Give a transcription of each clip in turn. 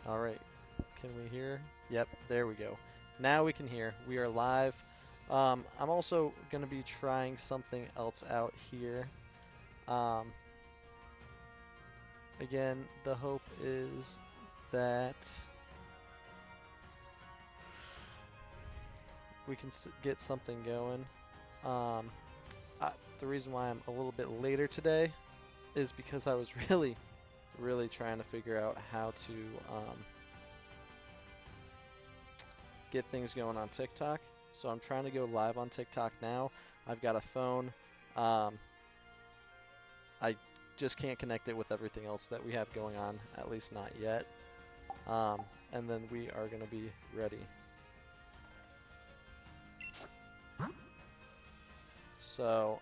All right. Can we hear? Yep, there we go. Now we can hear. We are live. I'm also going to be trying something else out here. Um, Again, the hope is that we can get something going. Um, the reason why I'm a little bit later today is because I was really trying to figure out how to get things going on TikTok. So I'm trying to go live on TikTok now. I've got a phone. I just can't connect it with everything else that we have going on, at least not yet. And then we are going to be ready. So,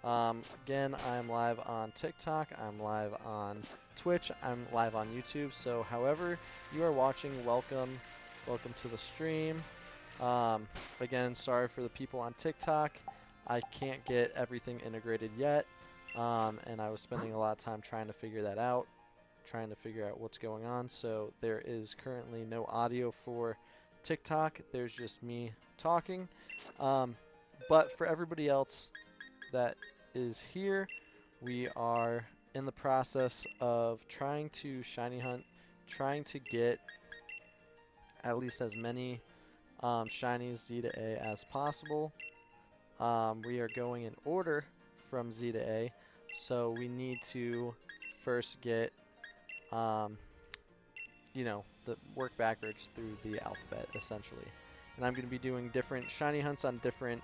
again, I'm live on TikTok, I'm live on Twitch, I'm live on YouTube. So, however you are watching, welcome to the stream. Again, sorry for the people on TikTok. I can't get everything integrated yet, and I was spending a lot of time trying to figure that out, trying to figure out what's going on. So there is currently no audio for TikTok. There's just me talking. But for everybody else that is here, we are in the process of trying to shiny hunt, trying to get at least as many shinies Z to A as possible. We are going in order from Z to A, so we need to first get, the work backwards through the alphabet, essentially. And I'm going to be doing different shiny hunts on different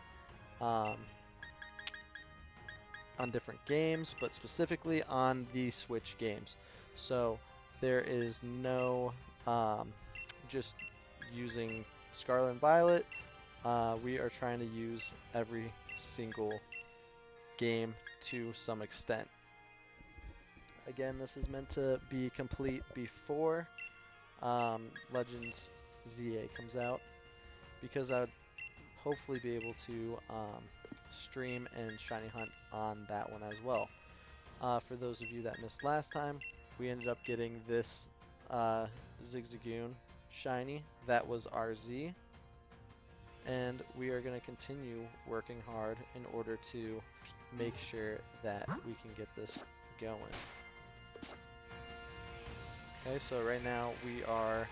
games, but specifically on the Switch games. So there is no just using Scarlet and Violet. We are trying to use every single game to some extent. Again, this is meant to be complete before Legends ZA comes out, because I would hopefully be able to stream and shiny hunt on that one as well. For those of you that missed last time, we ended up getting this Zigzagoon shiny. That was RZ. And we are going to continue working hard in order to make sure that we can get this going. Okay, so right now we are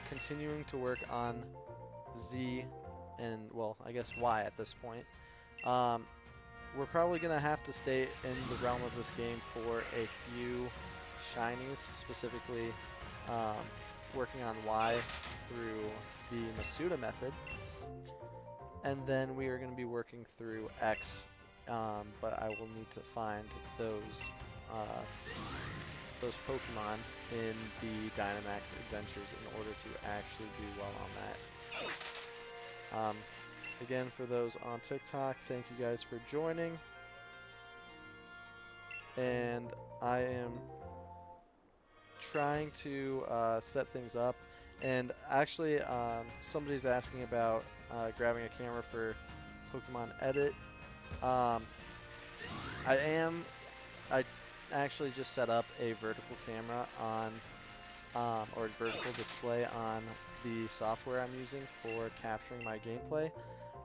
continuing to work on Z and, well, I guess Y at this point. We're probably going to have to stay in the realm of this game for a few shinies, specifically working on Y through the Masuda method. And then we are going to be working through X, but I will need to find those Pokemon in the Dynamax Adventures in order to actually do well on that. Again, for those on TikTok, thank you guys for joining. And I am trying to set things up. And actually, somebody's asking about grabbing a camera for Pokemon Edit. I actually just set up a vertical camera on, or vertical display on the software I'm using for capturing my gameplay.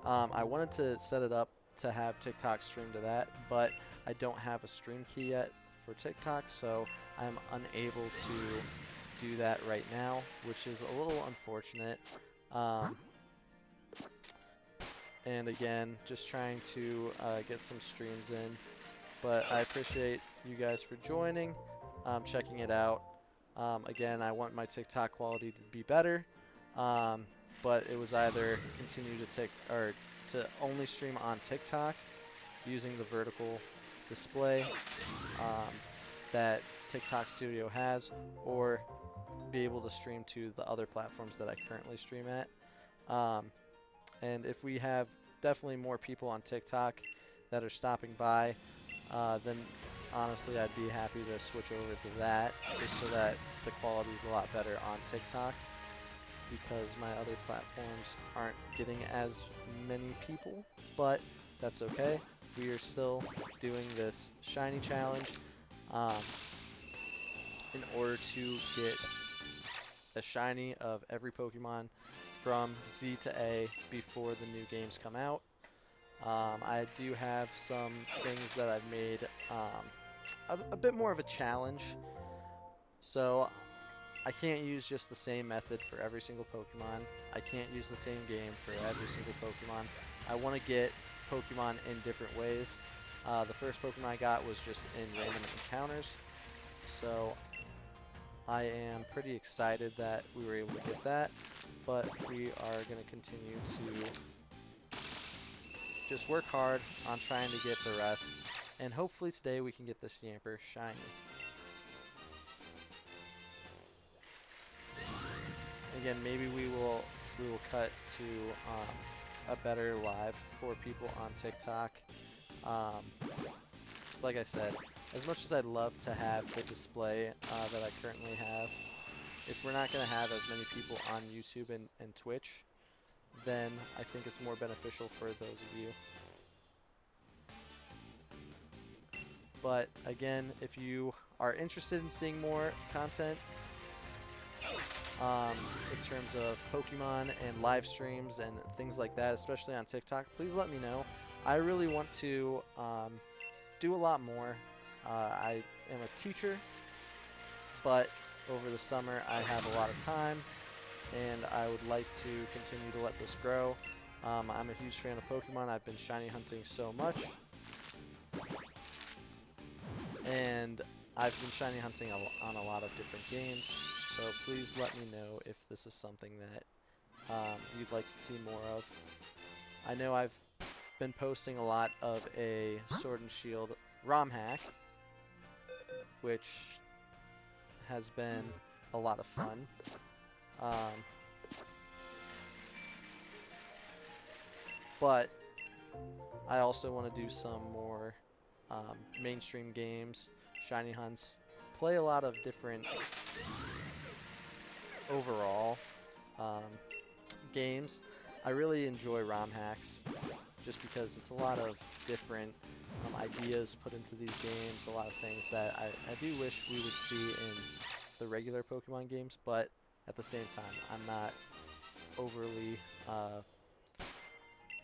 I wanted to set it up to have TikTok stream to that, but I don't have a stream key yet for TikTok, so I'm unable to do that right now, which is a little unfortunate. And again, just trying to get some streams in. But I appreciate you guys for joining, checking it out. Again, I want my TikTok quality to be better, but it was either continue to only stream on TikTok using the vertical display that TikTok Studio has, or be able to stream to the other platforms that I currently stream at. And if we have definitely more people on TikTok that are stopping by, then honestly I'd be happy to switch over to that, just so that the quality is a lot better on TikTok, because my other platforms aren't getting as many people, but that's okay. We are still doing this shiny challenge in order to get a shiny of every Pokemon from Z to A before the new games come out. I do have some things that I've made a bit more of a challenge. So I can't use just the same method for every single Pokemon. I can't use the same game for every single Pokemon. I want to get Pokemon in different ways. The first Pokemon I got was just in random encounters. So I am pretty excited that we were able to get that. But we are going to continue to just work hard on trying to get the rest. And hopefully today we can get this Yamper shiny. Again, maybe we will cut to a better live for people on TikTok. Just like I said, as much as I'd love to have the display that I currently have, if we're not going to have as many people on YouTube and Twitch, then I think it's more beneficial for those of you. But again, if you are interested in seeing more content in terms of Pokemon and live streams and things like that, especially on TikTok, please let me know. I really want to do a lot more. I am a teacher, but over the summer I have a lot of time, and I would like to continue to let this grow. I'm a huge fan of Pokemon. I've been shiny hunting so much, and I've been shiny hunting on a lot of different games. So please let me know if this is something that you'd like to see more of. I know I've been posting a lot of a Sword and Shield ROM hack, which has been a lot of fun. But I also want to do some more mainstream games, shiny hunts, play a lot of different overall games. I really enjoy ROM hacks just because it's a lot of different ideas put into these games, a lot of things that I do wish we would see in the regular Pokemon games, but at the same time, I'm not overly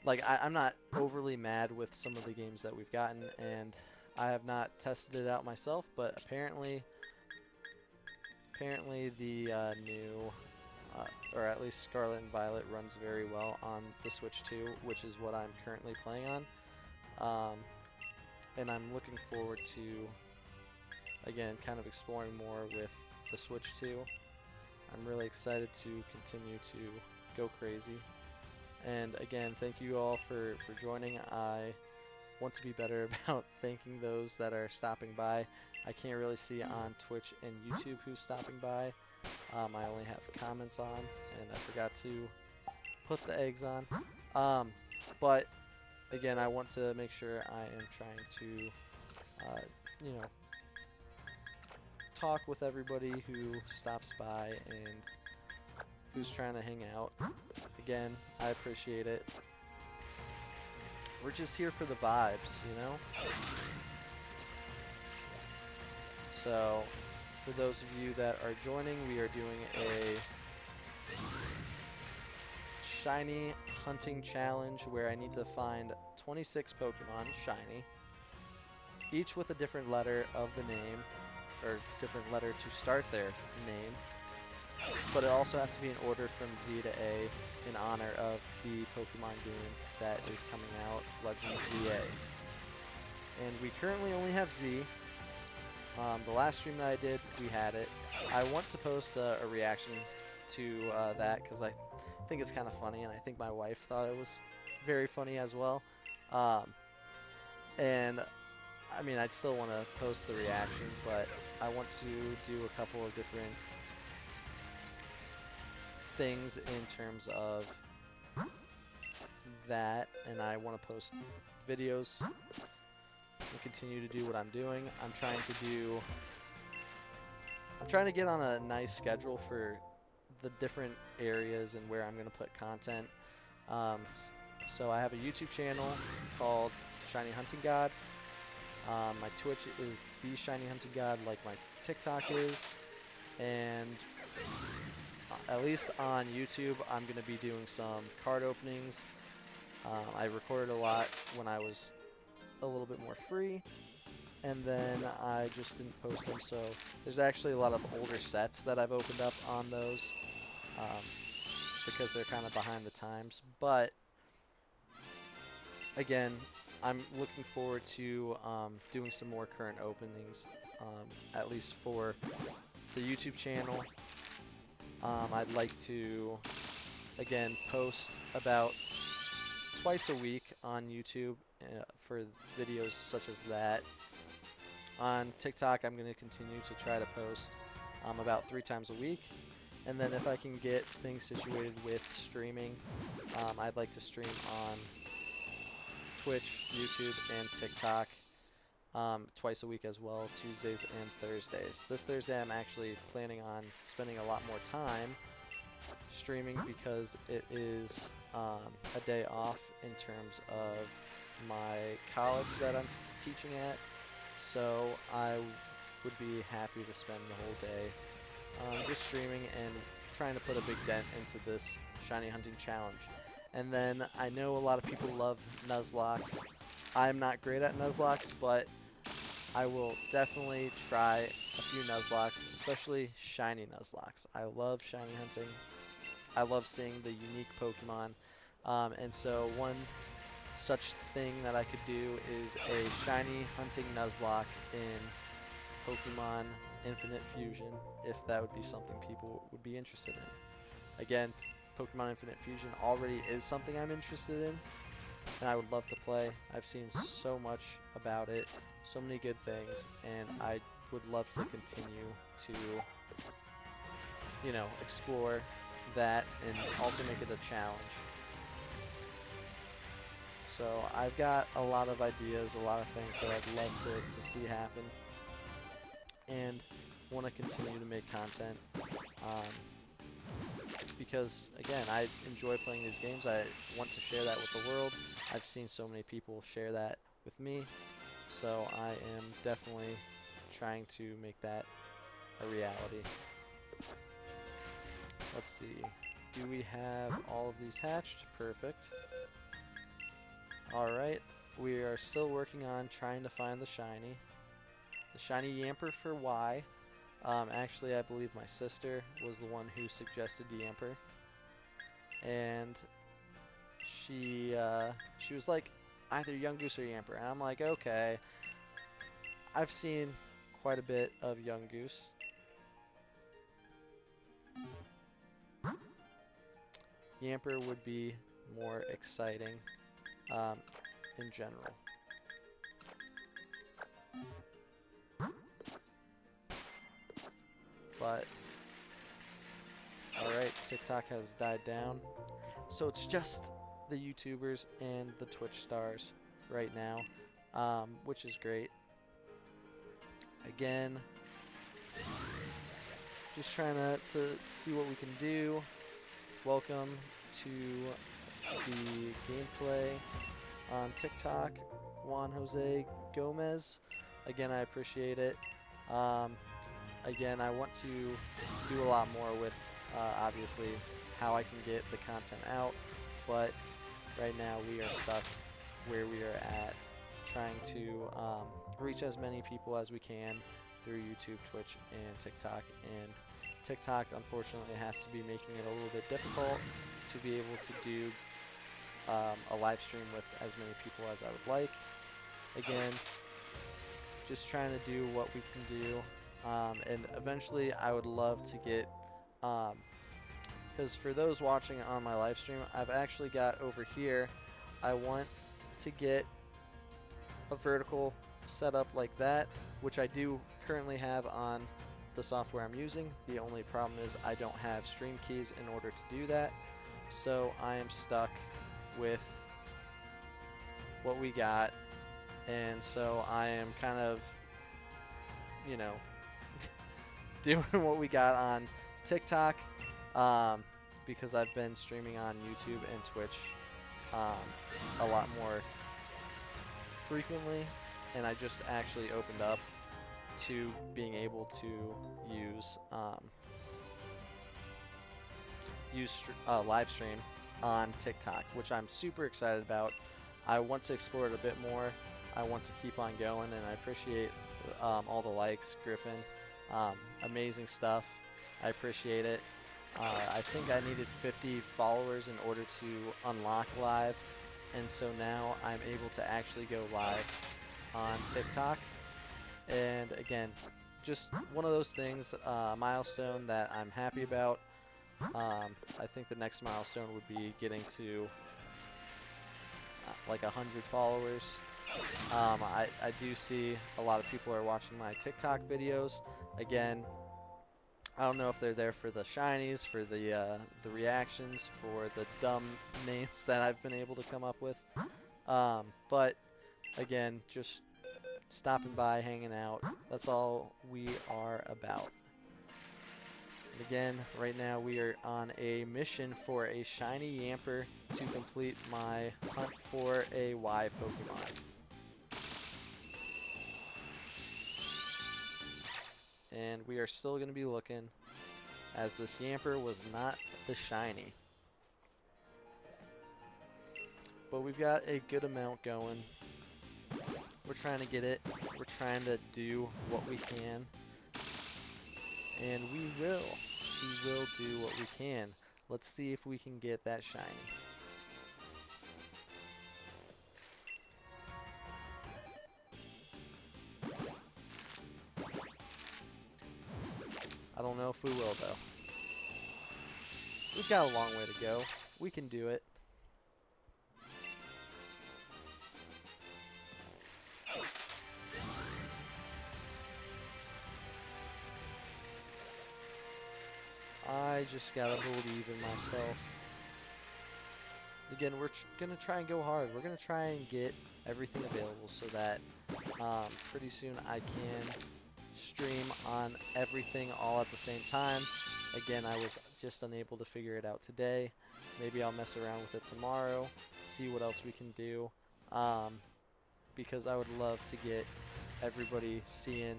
I'm not overly mad with some of the games that we've gotten, and I have not tested it out myself, but apparently the new, or at least Scarlet and Violet runs very well on the Switch 2, which is what I'm currently playing on. And I'm looking forward to, again, kind of exploring more with the Switch 2. I'm really excited to continue to go crazy. And again, thank you all for joining. I want to be better about thanking those that are stopping by. I can't really see on Twitch and YouTube who's stopping by. I only have comments on, and I forgot to put the eggs on. But again, I want to make sure I am trying to, you know, talk with everybody who stops by and who's trying to hang out. Again, I appreciate it. We're just here for the vibes, you know? So, for those of you that are joining, we are doing a shiny hunting challenge where I need to find 26 Pokemon shiny, each with a different letter of the name, or different letter to start their name. But it also has to be in order from Z to A in honor of the Pokemon game that is coming out, Legend of ZA. And we currently only have Z. The last stream that I did, we had it. I want to post a reaction to that because I think it's kind of funny, and I think my wife thought it was very funny as well. And I mean, I'd still want to post the reaction, but I want to do a couple of different things in terms of that, and I want to post videos and continue to do what I'm doing. I'm trying to get on a nice schedule for the different areas and where I'm going to put content. So I have a YouTube channel called Shiny Hunting God. My Twitch is The Shiny Hunting God, like my TikTok is, and at least on YouTube, I'm going to be doing some card openings. I recorded a lot when I was a little bit more free, and then I just didn't post them. So there's actually a lot of older sets that I've opened up on those because they're kind of behind the times. But again, I'm looking forward to doing some more current openings, at least for the YouTube channel. I'd like to, again, post about twice a week on YouTube for videos such as that. On TikTok, I'm going to continue to try to post about 3 times a week. And then if I can get things situated with streaming, I'd like to stream on Twitch, YouTube, and TikTok twice a week as well, Tuesdays and Thursdays. This Thursday I'm actually planning on spending a lot more time streaming because it is a day off in terms of my college that I'm teaching at. So I would be happy to spend the whole day just streaming and trying to put a big dent into this shiny hunting challenge. And then I know a lot of people love Nuzlocke. I'm not great at Nuzlocke, but I will definitely try a few Nuzlocke, especially shiny Nuzlocke. I love shiny hunting. I love seeing the unique Pokemon. And so one such thing that I could do is a shiny hunting Nuzlocke in Pokemon Infinite Fusion, if that would be something people would be interested in. Again, Pokemon Infinite Fusion already is something I'm interested in, and I would love to play. I've seen so much about it, so many good things, and I would love to continue to, you know, explore that and also make it a challenge. So I've got a lot of ideas, a lot of things that I'd love to see happen, and want to continue to make content. Because again, I enjoy playing these games. I want to share that with the world. I've seen so many people share that with me, so I am definitely trying to make that a reality. Let's see. Do we have all of these hatched? Perfect. Alright, we are still working on trying to find the shiny. The shiny Yamper for Y. Actually, I believe my sister was the one who suggested Yamper. And she was like, either Yungoos or Yamper. And I'm like, okay. I've seen quite a bit of Yungoos. Yamper would be more exciting in general. But alright, TikTok has died down. So it's just the YouTubers and the Twitch stars right now, which is great. Again, just trying to see what we can do. Welcome to the gameplay on TikTok, Juan Jose Gomez. Again, I appreciate it. Again, I want to do a lot more with, obviously, how I can get the content out, but right now we are stuck where we are at, trying to reach as many people as we can through YouTube, Twitch, and TikTok. And TikTok, unfortunately, has to be making it a little bit difficult to be able to do a live stream with as many people as I would like. Again, just trying to do what we can do. And eventually I would love to get, because for those watching on my live stream, I've actually got over here, I want to get a vertical setup like that, which I do currently have on the software I'm using. The only problem is I don't have stream keys in order to do that, so I am stuck with what we got, and so I am kind of, you know, doing what we got on TikTok, because I've been streaming on YouTube and Twitch a lot more frequently, and I just actually opened up to being able to use live stream on TikTok, which I'm super excited about. I want to explore it a bit more. I want to keep on going, and I appreciate all the likes, Griffin. Amazing stuff. I appreciate it. I think I needed 50 followers in order to unlock live, and so now I'm able to actually go live on TikTok. And again, just one of those things, milestone that I'm happy about. I think the next milestone would be getting to like 100 followers. I do see a lot of people are watching my TikTok videos. Again, I don't know if they're there for the shinies, for the reactions, for the dumb names that I've been able to come up with. But again, just stopping by, hanging out. That's all we are about. And again, right now we are on a mission for a shiny Yamper to complete my hunt for a Y Pokemon. And we are still going to be looking, as this Yamper was not the shiny. But we've got a good amount going. We're trying to get it. We're trying to do what we can. And we will. We will do what we can. Let's see if we can get that shiny. I don't know if we will, though. We've got a long way to go. We can do it. I just gotta believe in myself. Again, we're gonna try and go hard. We're gonna try and get everything available so that pretty soon I can stream on everything all at the same time. Again, I was just unable to figure it out today. Maybe I'll mess around with it tomorrow, see what else we can do. Because I would love to get everybody seeing,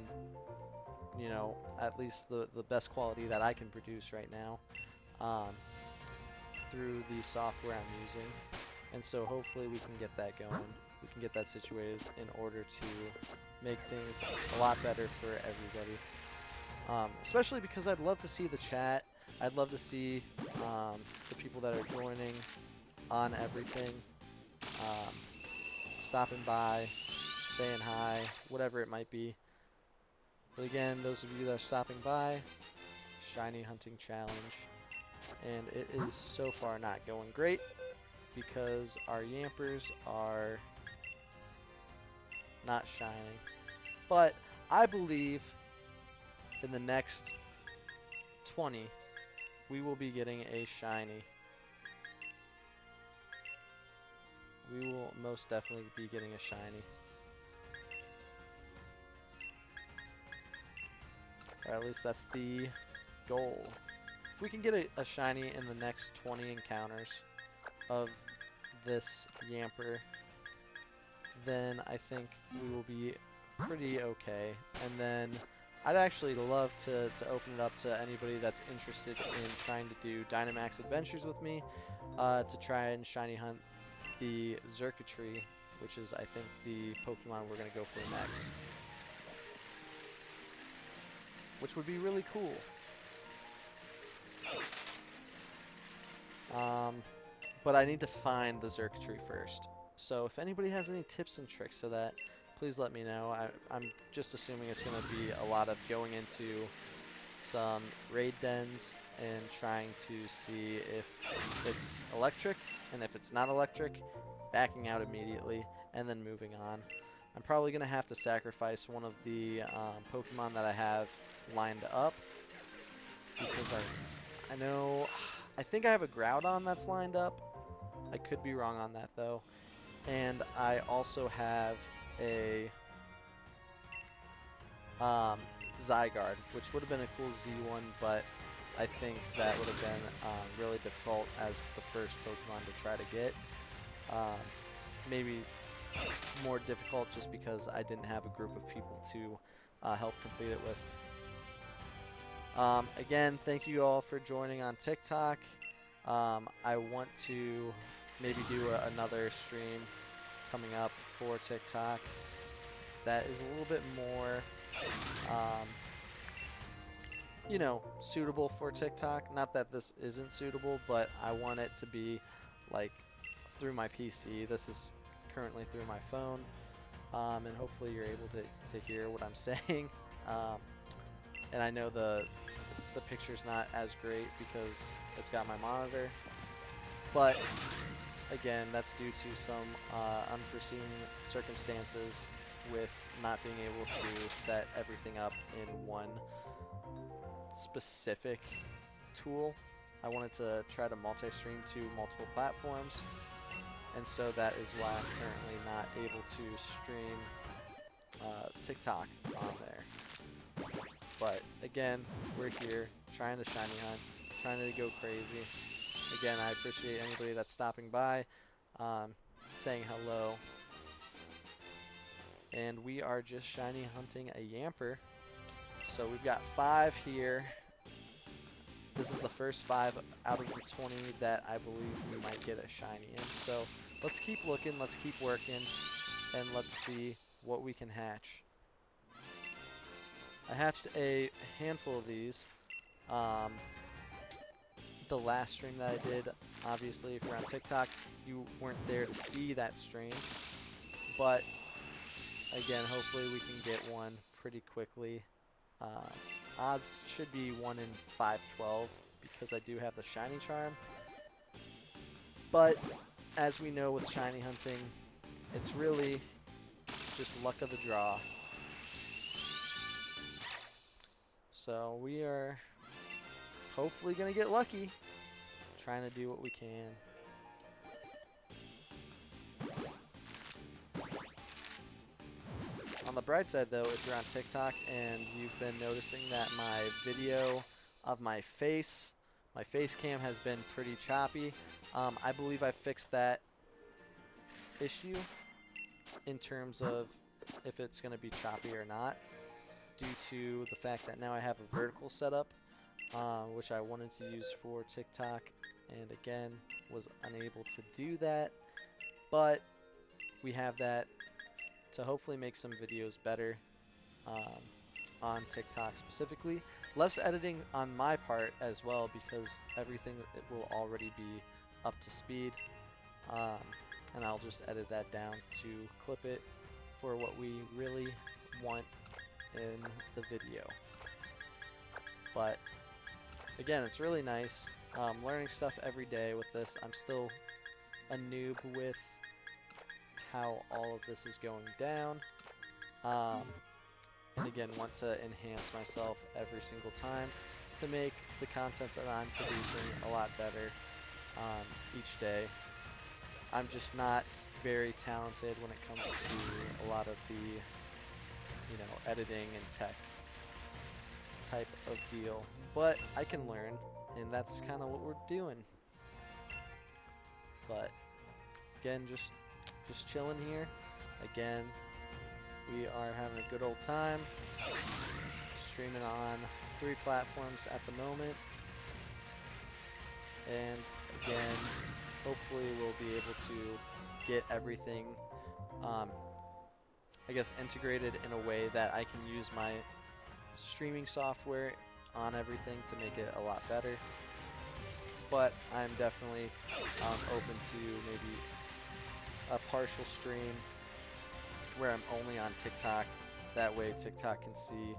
you know, at least the best quality that I can produce right now through the software I'm using. And so hopefully we can get that going. We can get that situated in order to make things a lot better for everybody. Especially because I'd love to see the chat. I'd love to see the people that are joining on everything, stopping by, saying hi, whatever it might be. But again, those of you that are stopping by, Shiny Hunting Challenge. And it is so far not going great because our Yampers are not shining. But I believe in the next 20, we will be getting a shiny. We will most definitely be getting a shiny. Or at least that's the goal. If we can get a shiny in the next 20 encounters of this Yamper, then I think we will be pretty okay. And then I'd actually love to open it up to anybody that's interested in trying to do Dynamax Adventures with me, to try and shiny hunt the Xurkitree, which is, I think, the Pokemon we're going to go for next. Which would be really cool. But I need to find the Xurkitree first. So if anybody has any tips and tricks to that, please let me know. I'm just assuming it's going to be a lot of going into some raid dens and trying to see if it's electric, and if it's not electric, backing out immediately and then moving on. I'm probably going to have to sacrifice one of the Pokemon that I have lined up, because I know, I think I have a Groudon that's lined up. I could be wrong on that though. And I also have a Zygarde, which would have been a cool Z1, but I think that would have been really difficult as the first Pokemon to try to get. Maybe more difficult just because I didn't have a group of people to help complete it with. Again, thank you all for joining on TikTok. I want to maybe do another stream coming up for TikTok that is a little bit more, um, you know, suitable for TikTok. Not that this isn't suitable, but I want it to be like through my PC. This is currently through my phone, and hopefully you're able to hear what I'm saying. Um, and I know the picture's not as great because it's got my monitor, but again, that's due to some unforeseen circumstances with not being able to set everything up in one specific tool. I wanted to try to multi-stream to multiple platforms, and so that is why I'm currently not able to stream TikTok on there. But again, we're here trying to shiny hunt, trying to go crazy. Again, I appreciate anybody that's stopping by, saying hello. And we are just shiny hunting a Yamper. So we've got 5 here. This is the first 5 out of the 20 that I believe we might get a shiny in. So let's keep looking, let's keep working, and let's see what we can hatch. I hatched a handful of these. The last stream that I did, obviously, if you're on TikTok, you weren't there to see that stream. But again, hopefully we can get one pretty quickly. Odds should be 1 in 512 because I do have the shiny charm. But as we know with shiny hunting, it's really just luck of the draw. So we are hopefully going to get lucky, trying to do what we can. On the bright side though, if you're on TikTok and you've been noticing that my video of my face cam has been pretty choppy, I believe I fixed that issue in terms of if it's going to be choppy or not, due to the fact that now I have a vertical setup, which I wanted to use for TikTok, and again was unable to do that, but we have that to hopefully make some videos better on TikTok specifically. Less editing on my part as well, because everything it will already be up to speed, and I'll just edit that down to clip it for what we really want in the video. But again, it's really nice. Learning stuff every day with this. I'm still a noob with how all of this is going down, and again want to enhance myself every single time to make the content that I'm producing a lot better each day. I'm just not very talented when it comes to a lot of the, you know, editing and tech type of deal, but I can learn, and that's kind of what we're doing. But again, just chilling here. Again, we are having a good old time, streaming on 3 platforms at the moment, and again, hopefully we'll be able to get everything, I guess, integrated in a way that I can use my streaming software on everything to make it a lot better. But I'm definitely open to maybe a partial stream where I'm only on TikTok. That way TikTok can see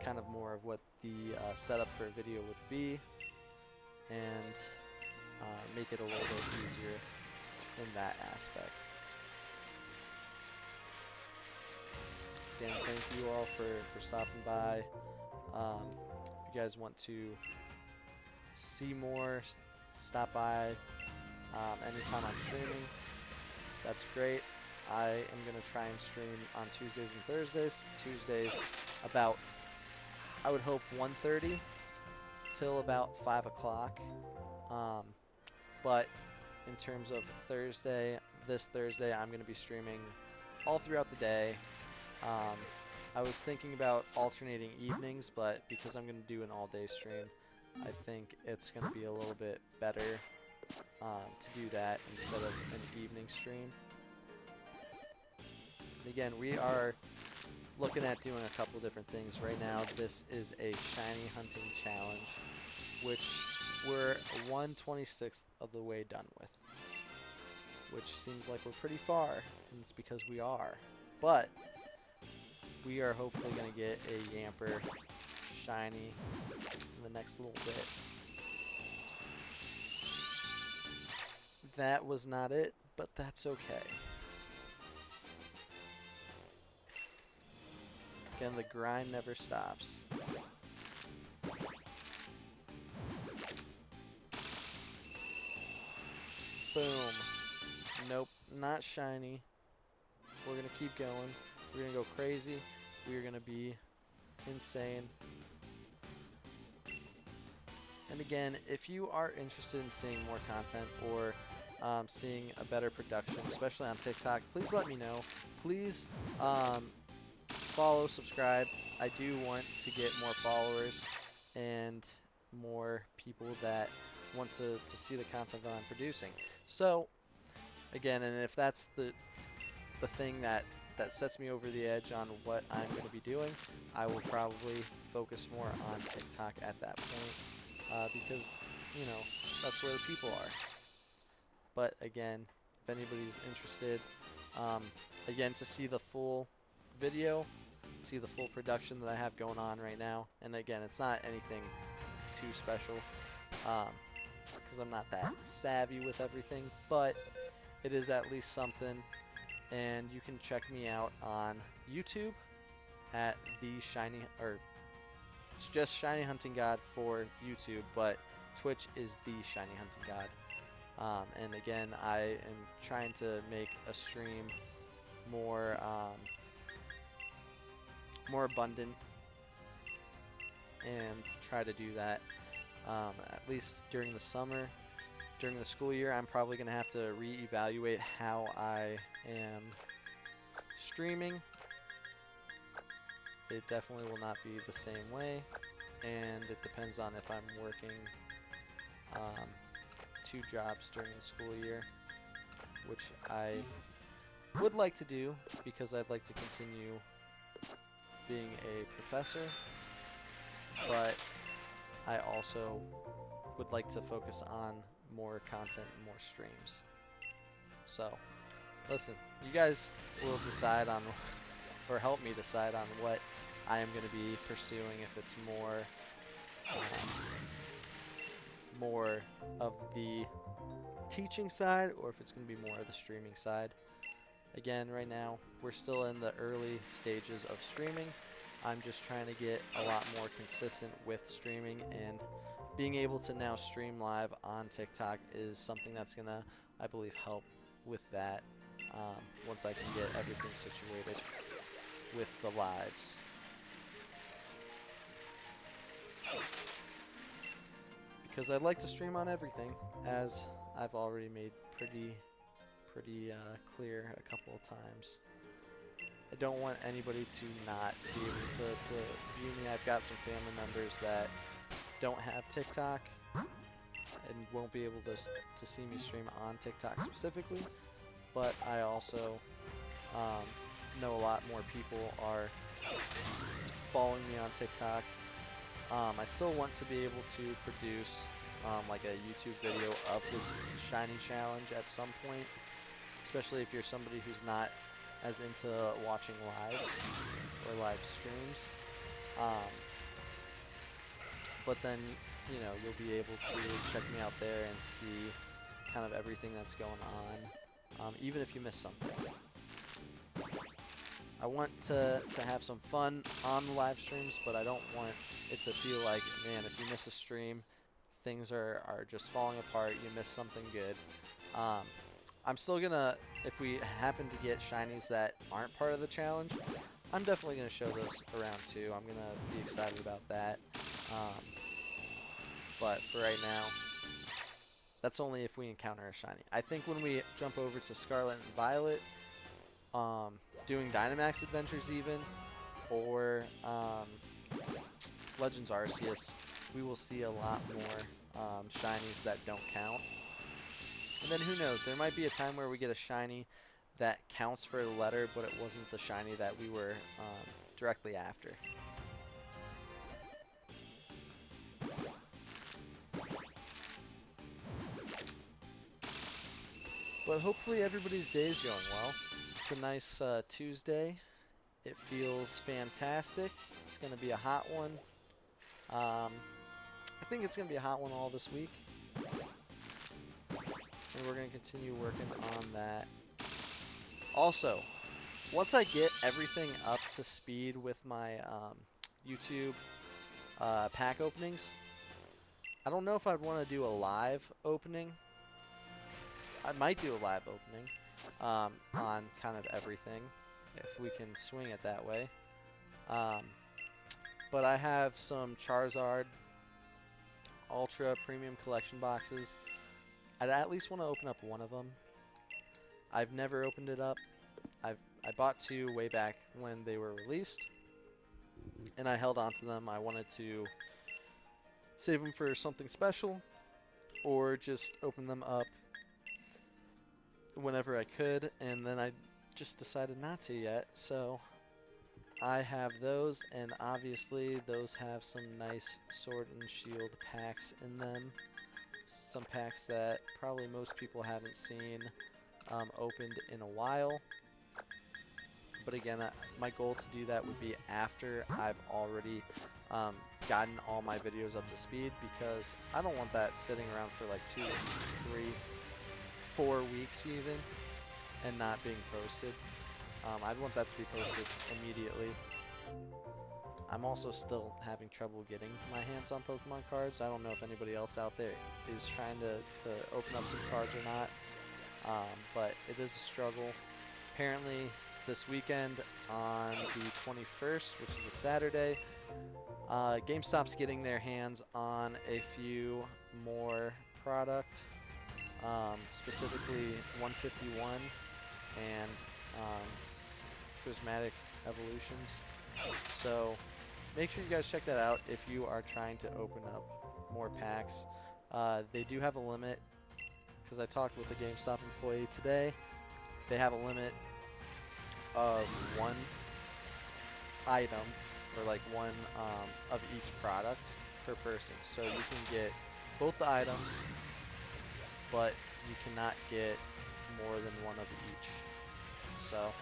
kind of more of what the setup for a video would be, and make it a little bit easier in that aspect. Again, thank you all for stopping by. If you guys want to see more, stop by anytime I'm streaming. That's great. I am going to try and stream on Tuesdays and Thursdays. Tuesdays about, I would hope, 1:30 till about 5 o'clock. But in terms of Thursday, this Thursday, I'm going to be streaming all throughout the day. I was thinking about alternating evenings, but because I'm going to do an all-day stream, I think it's going to be a little bit better to do that instead of an evening stream. Again, we are looking at doing a couple different things right now. This is a shiny hunting challenge, which we're 1/26th of the way done with, which seems like we're pretty far, and it's because we are. But we are hopefully going to get a Yamper shiny in the next little bit. That was not it, but that's okay. Again, the grind never stops. Boom. Nope, not shiny. We're going to keep going. We're going to go crazy. We're going to be insane. And again, if you are interested in seeing more content or seeing a better production, especially on TikTok, please let me know. Please follow, subscribe. I do want to get more followers and more people that want to see the content that I'm producing. So, again, and if that's the thing that sets me over the edge on what I'm going to be doing, I will probably focus more on TikTok at that point because, you know, that's where the people are. But again, if anybody's interested, again, to see the full video, see the full production that I have going on right now, and again, it's not anything too special because I'm not that savvy with everything, but it is at least something. And you can check me out on YouTube at it's just Shiny Hunting God for YouTube, but Twitch is the Shiny Hunting God. And again, I am trying to make a stream more more abundant and try to do that at least during the summer. During the school year, I'm probably going to have to reevaluate how I am streaming. It definitely will not be the same way, and it depends on if I'm working 2 jobs during the school year, which I would like to do because I'd like to continue being a professor, but I also would like to focus on more content and more streams. So, listen, you guys will decide on, or help me decide on what I am going to be pursuing, if it's more of the teaching side or if it's going to be more of the streaming side. Again, right now, we're still in the early stages of streaming. I'm just trying to get a lot more consistent with streaming, and being able to now stream live on TikTok is something that's going to, I believe, help with that once I can get everything situated with the lives. Because I'd like to stream on everything, as I've already made pretty clear a couple of times. I don't want anybody to not be able to view me. I've got some family members that don't have TikTok and won't be able to see me stream on TikTok specifically, but I also know a lot more people are following me on TikTok. I still want to be able to produce like a YouTube video of this shiny challenge at some point, especially if you're somebody who's not as into watching lives or live streams. But then, you know, you'll be able to check me out there and see kind of everything that's going on, even if you miss something. I want to have some fun on the live streams, but I don't want it to feel like, man, if you miss a stream, things are just falling apart, you miss something good. I'm still gonna, if we happen to get shinies that aren't part of the challenge, I'm definitely gonna show those around too. I'm gonna be excited about that. But for right now, that's only if we encounter a shiny. I think when we jump over to Scarlet and Violet, doing Dynamax adventures even, or Legends Arceus, we will see a lot more shinies that don't count. And then who knows? There might be a time where we get a shiny that counts for a letter, but it wasn't the shiny that we were directly after. But hopefully everybody's day is going well. It's a nice Tuesday. It feels fantastic. It's going to be a hot one. I think it's going to be a hot one all this week. And we're going to continue working on that. Also, once I get everything up to speed with my YouTube pack openings, I don't know if I'd want to do a live opening. I might do a live opening on kind of everything, if we can swing it that way. But I have some Charizard Ultra Premium Collection boxes. I'd at least want to open up one of them. I've never opened it up. I bought two way back when they were released, and I held on to them. I wanted to save them for something special, or just open them up whenever I could, and then I just decided not to yet. So I have those, and obviously those have some nice Sword and Shield packs in them. Some packs that probably most people haven't seen opened in a while. But again, my goal to do that would be after I've already gotten all my videos up to speed, because I don't want that sitting around for like 2, 3, 4 weeks even and not being posted. I'd want that to be posted immediately. I'm also still having trouble getting my hands on Pokemon cards. I don't know if anybody else out there is trying to open up some cards or not, but it is a struggle. Apparently this weekend on the 21st, which is a Saturday, GameStop's getting their hands on a few more product, specifically 151 and Prismatic Evolutions. So make sure you guys check that out if you are trying to open up more packs. They do have a limit, because I talked with a GameStop employee today. They have a limit of one item, or like one of each product per person. So you can get both the items, but you cannot get more than one of each. So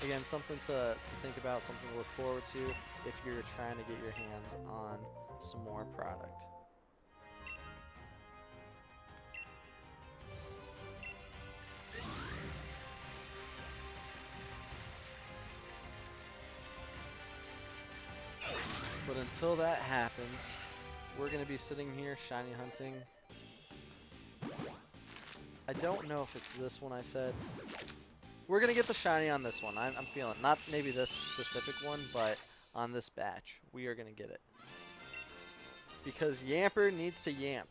again, something to think about, something to look forward to if you're trying to get your hands on some more product. But until that happens, we're going to be sitting here shiny hunting. I don't know if it's this one I said. We're going to get the shiny on this one. I'm feeling. Not maybe this specific one, but on this batch, we are going to get it. Because Yamper needs to yamp.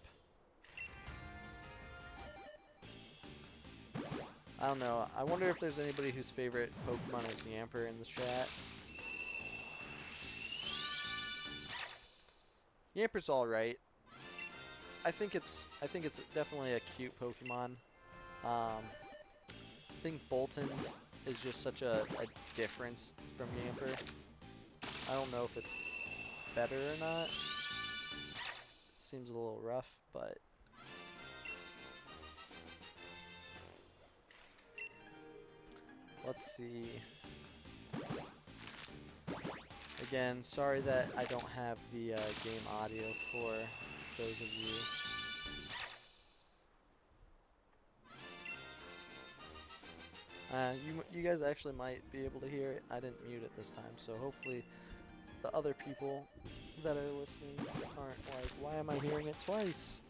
I don't know. I wonder if there's anybody whose favorite Pokemon is Yamper in the chat. Yamper's alright. I think it's definitely a cute Pokemon. I think Bolton is just such a difference from Yamper. I don't know if it's better or not. It seems a little rough, but let's see. Again, sorry that I don't have the game audio for those of you. You guys actually might be able to hear it. I didn't mute it this time, so hopefully the other people that are listening aren't like, why am I hearing it twice?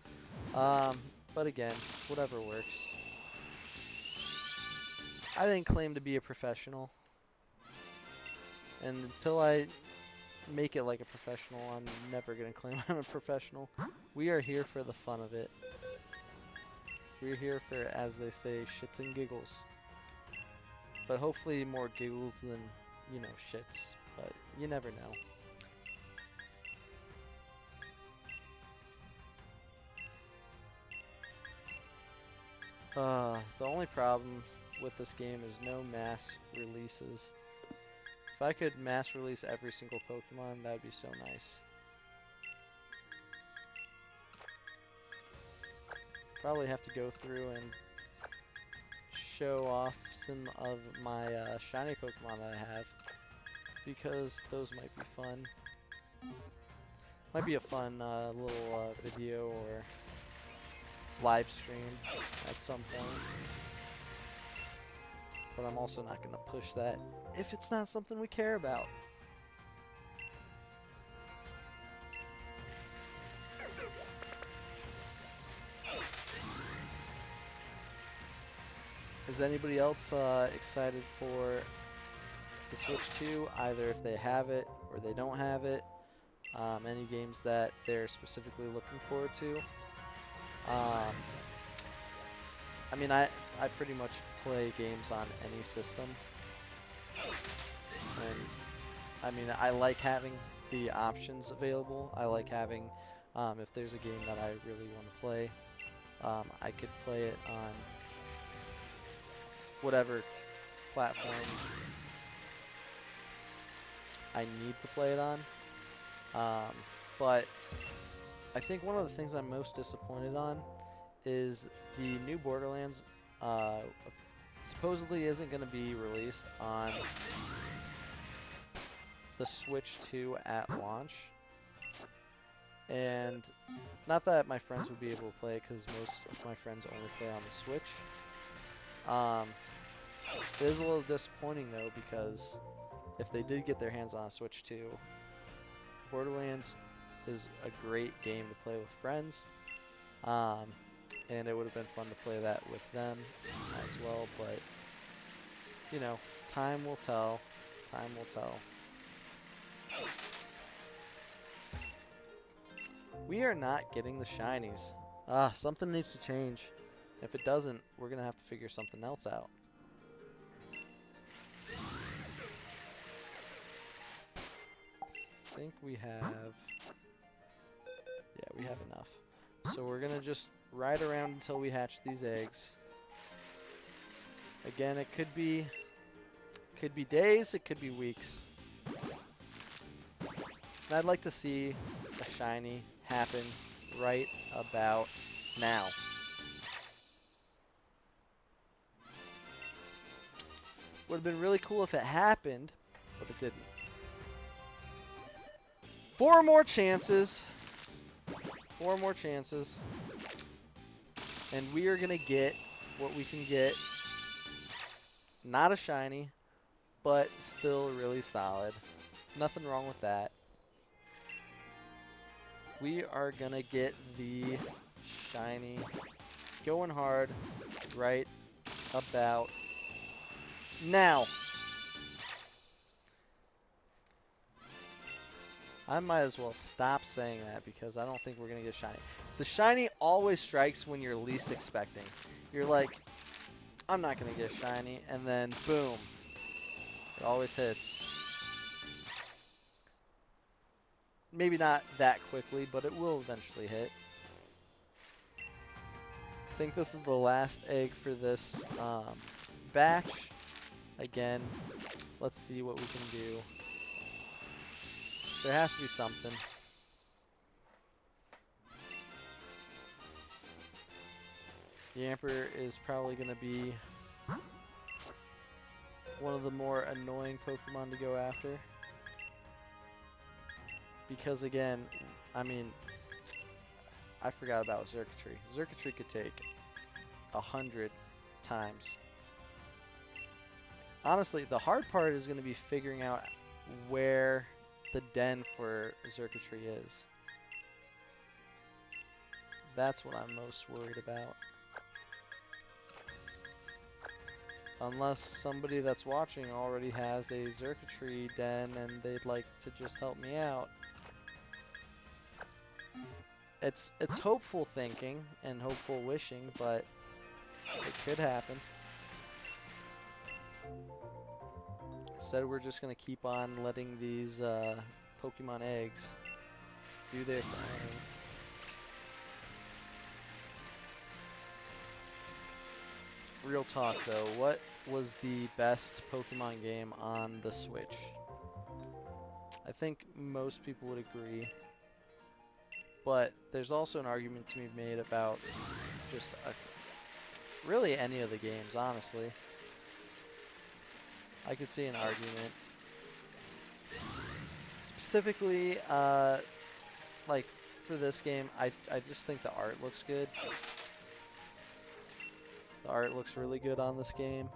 But again, whatever works. I didn't claim to be a professional. And until I make it like a professional, I'm never going to claim I'm a professional. We are here for the fun of it. We're here for, as they say, shits and giggles. But hopefully more giggles than, you know, shits. But you never know. The only problem with this game is no mass releases. If I could mass release every single Pokemon, that would be so nice. Probably have to go through and show off some of my shiny Pokemon that I have, because those might be fun. Might be a fun little video or live stream at some point. But I'm also not going to push that if it's not something we care about. Is anybody else excited for the Switch 2, either if they have it or they don't have it? Any games that they're specifically looking forward to? I mean, I pretty much play games on any system. And, I mean, I like having the options available. I like having, if there's a game that I really want to play, I could play it on whatever platform I need to play it on. But I think one of the things I'm most disappointed on is the new Borderlands supposedly isn't going to be released on the Switch 2 at launch. And not that my friends would be able to play, because most of my friends only play on the Switch. It is a little disappointing though, because if they did get their hands on a Switch 2, Borderlands is a great game to play with friends. And it would have been fun to play that with them as well, but you know, time will tell. Time will tell. We are not getting the shinies. Something needs to change. If it doesn't, we're gonna have to figure something else out. I think we have... yeah, we have enough. So we're gonna just ride around until we hatch these eggs. Again, it could be days, it could be weeks. And I'd like to see a shiny happen right about now. Would have been really cool if it happened, but it didn't. 4 more chances. 4 more chances. And we are going to get what we can get. Not a shiny, but still really solid. Nothing wrong with that. We are going to get the shiny going hard right about now. I might as well stop saying that, because I don't think we're going to get shiny. The shiny always strikes when you're least expecting. You're like, I'm not going to get shiny, and then boom. It always hits. Maybe not that quickly, but it will eventually hit. I think this is the last egg for this batch. Again, let's see what we can do. There has to be something. Yamper is probably going to be one of the more annoying Pokemon to go after. Because again, I mean, I forgot about Xurkitree. Xurkitree could take 100 times. Honestly, the hard part is going to be figuring out where the den for Xurkitree is. That's what I'm most worried about. Unless somebody that's watching already has a Xurkitree den and they'd like to just help me out. It's hopeful thinking and hopeful wishing, but it could happen. Instead, we're just going to keep on letting these Pokemon eggs do their thing. real talk though, what was the best Pokemon game on the Switch? I think most people would agree, but there's also an argument to be made about just really any of the games, honestly. I could see an argument. Specifically, like for this game, I just think the art looks good. The art looks really good on this game.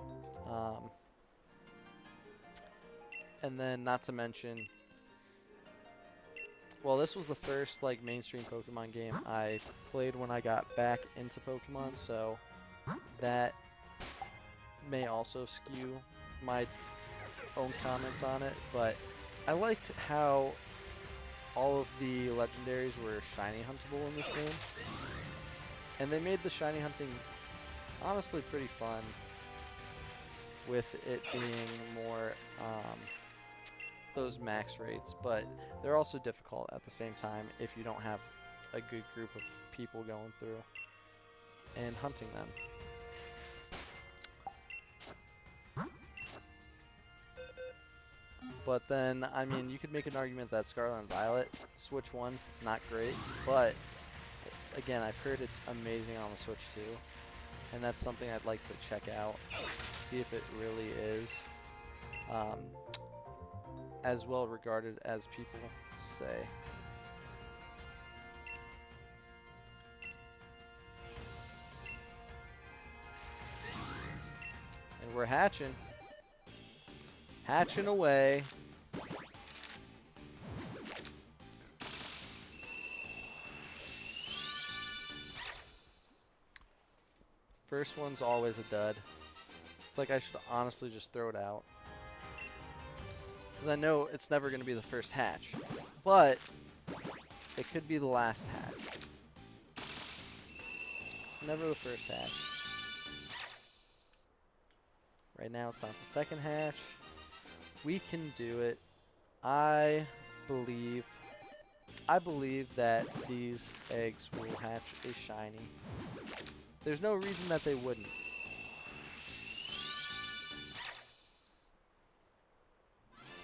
And then not to mention, well, this was the first like mainstream Pokemon game I played when I got back into Pokemon, so that may also skew my own comments on it, but I liked how all of the legendaries were shiny huntable in this game. And they made the shiny hunting honestly pretty fun, with it being more those max rates, but they're also difficult at the same time if you don't have a good group of people going through and hunting them. But then, I mean, you could make an argument that Scarlet and Violet, Switch 1, not great, but again, I've heard it's amazing on the Switch 2, and that's something I'd like to check out, see if it really is as well regarded as people say. And we're hatching. Hatching away. First one's always a dud. It's like I should honestly just throw it out. Because I know it's never going to be the first hatch. But it could be the last hatch. It's never the first hatch. Right now it's not the second hatch. We can do it. I believe that these eggs will hatch a shiny. There's no reason that they wouldn't.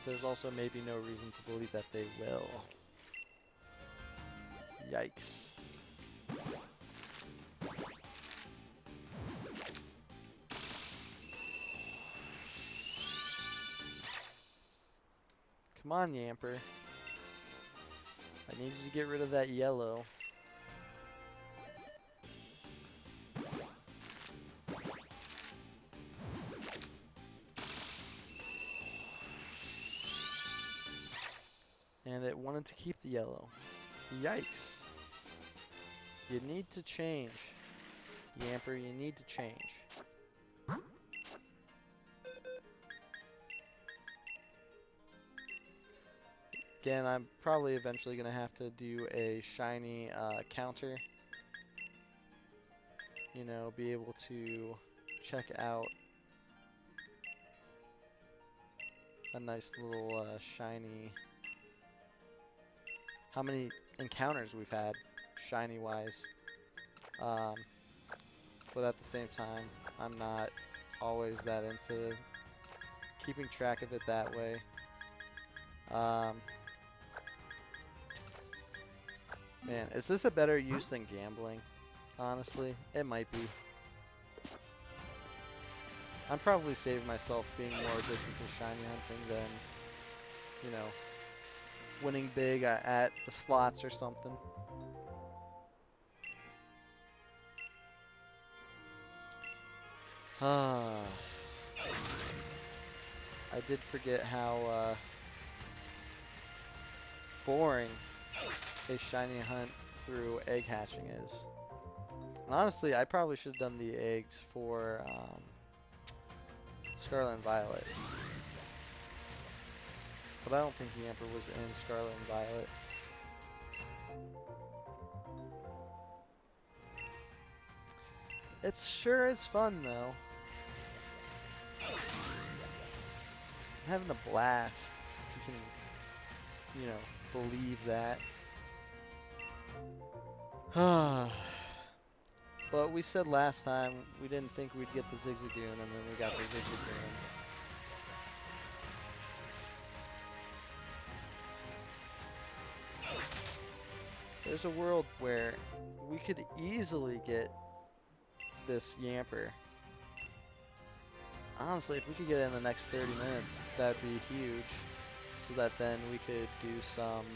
There's also maybe no reason to believe that they will. Yikes. Come on, Yamper. I need you to get rid of that yellow. And it wanted to keep the yellow. Yikes. You need to change. Yamper, you need to change. Again, I'm probably eventually going to have to do a shiny counter. You know, be able to check out a nice little shiny... How many encounters we've had, shiny-wise. But at the same time, I'm not always that into keeping track of it that way. Man, is this a better use than gambling? Honestly, it might be. I'm probably saving myself being more addicted to shiny hunting than, you know, winning big at the slots or something. I did forget how boring a shiny hunt through egg hatching is. And honestly, I probably should have done the eggs for Scarlet and Violet. But I don't think Yamper was in Scarlet and Violet. It sure is fun, though. I'm having a blast, if you can, you know, believe that. But we said last time we didn't think we'd get the Zigzagoon, and then we got the Zigzagoon. There's a world where we could easily get this Yamper. Honestly, if we could get it in the next 30 minutes, that'd be huge. So that then we could do some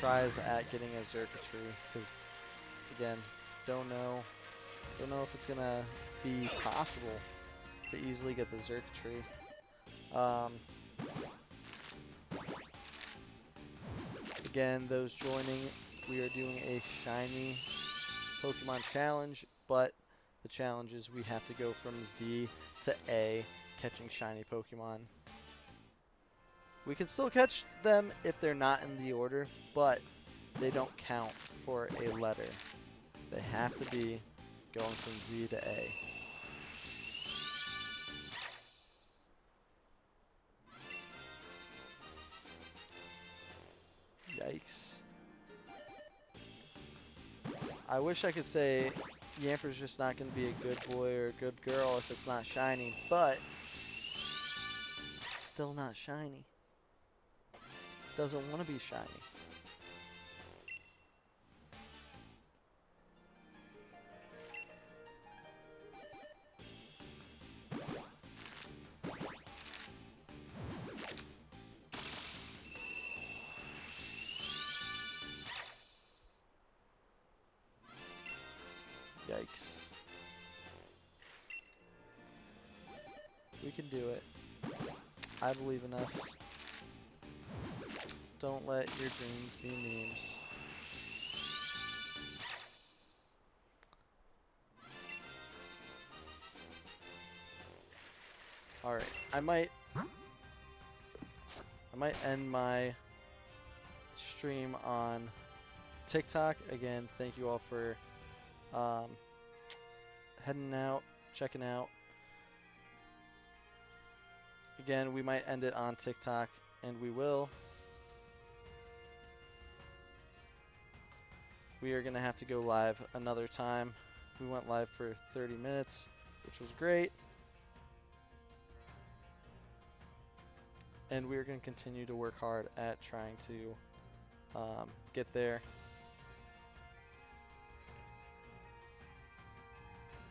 tries at getting a Xurkitree. Because, again, don't know if it's gonna be possible to easily get the Xurkitree. Again, those joining, we are doing a shiny Pokemon challenge, but the challenge is we have to go from Z to A, catching shiny Pokemon. We can still catch them if they're not in the order, but they don't count for a letter. They have to be going from Z to A. Yikes. I wish I could say Yamper's just not going to be a good boy or a good girl if it's not shiny, but it's still not shiny. Doesn't want to be shiny. Yikes. We can do it. I believe in us. Don't let your dreams be memes. Alright, I might end my stream on TikTok. Again, thank you all for heading out, checking out. Again, we might end it on TikTok, and we will. We are going to have to go live another time. We went live for 30 minutes, which was great. And we're going to continue to work hard at trying to get there.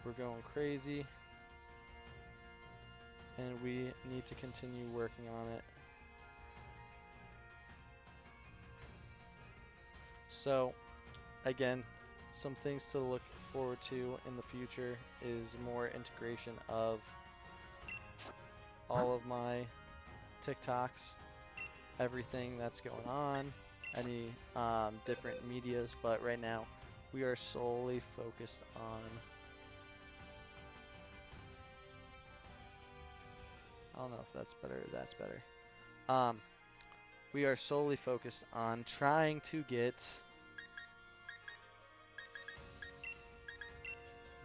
We're going crazy. And we need to continue working on it. So, again, some things to look forward to in the future is more integration of all of my TikToks, everything that's going on, any different medias, but right now we are solely focused on I don't know if that's better or that's better. We are solely focused on trying to get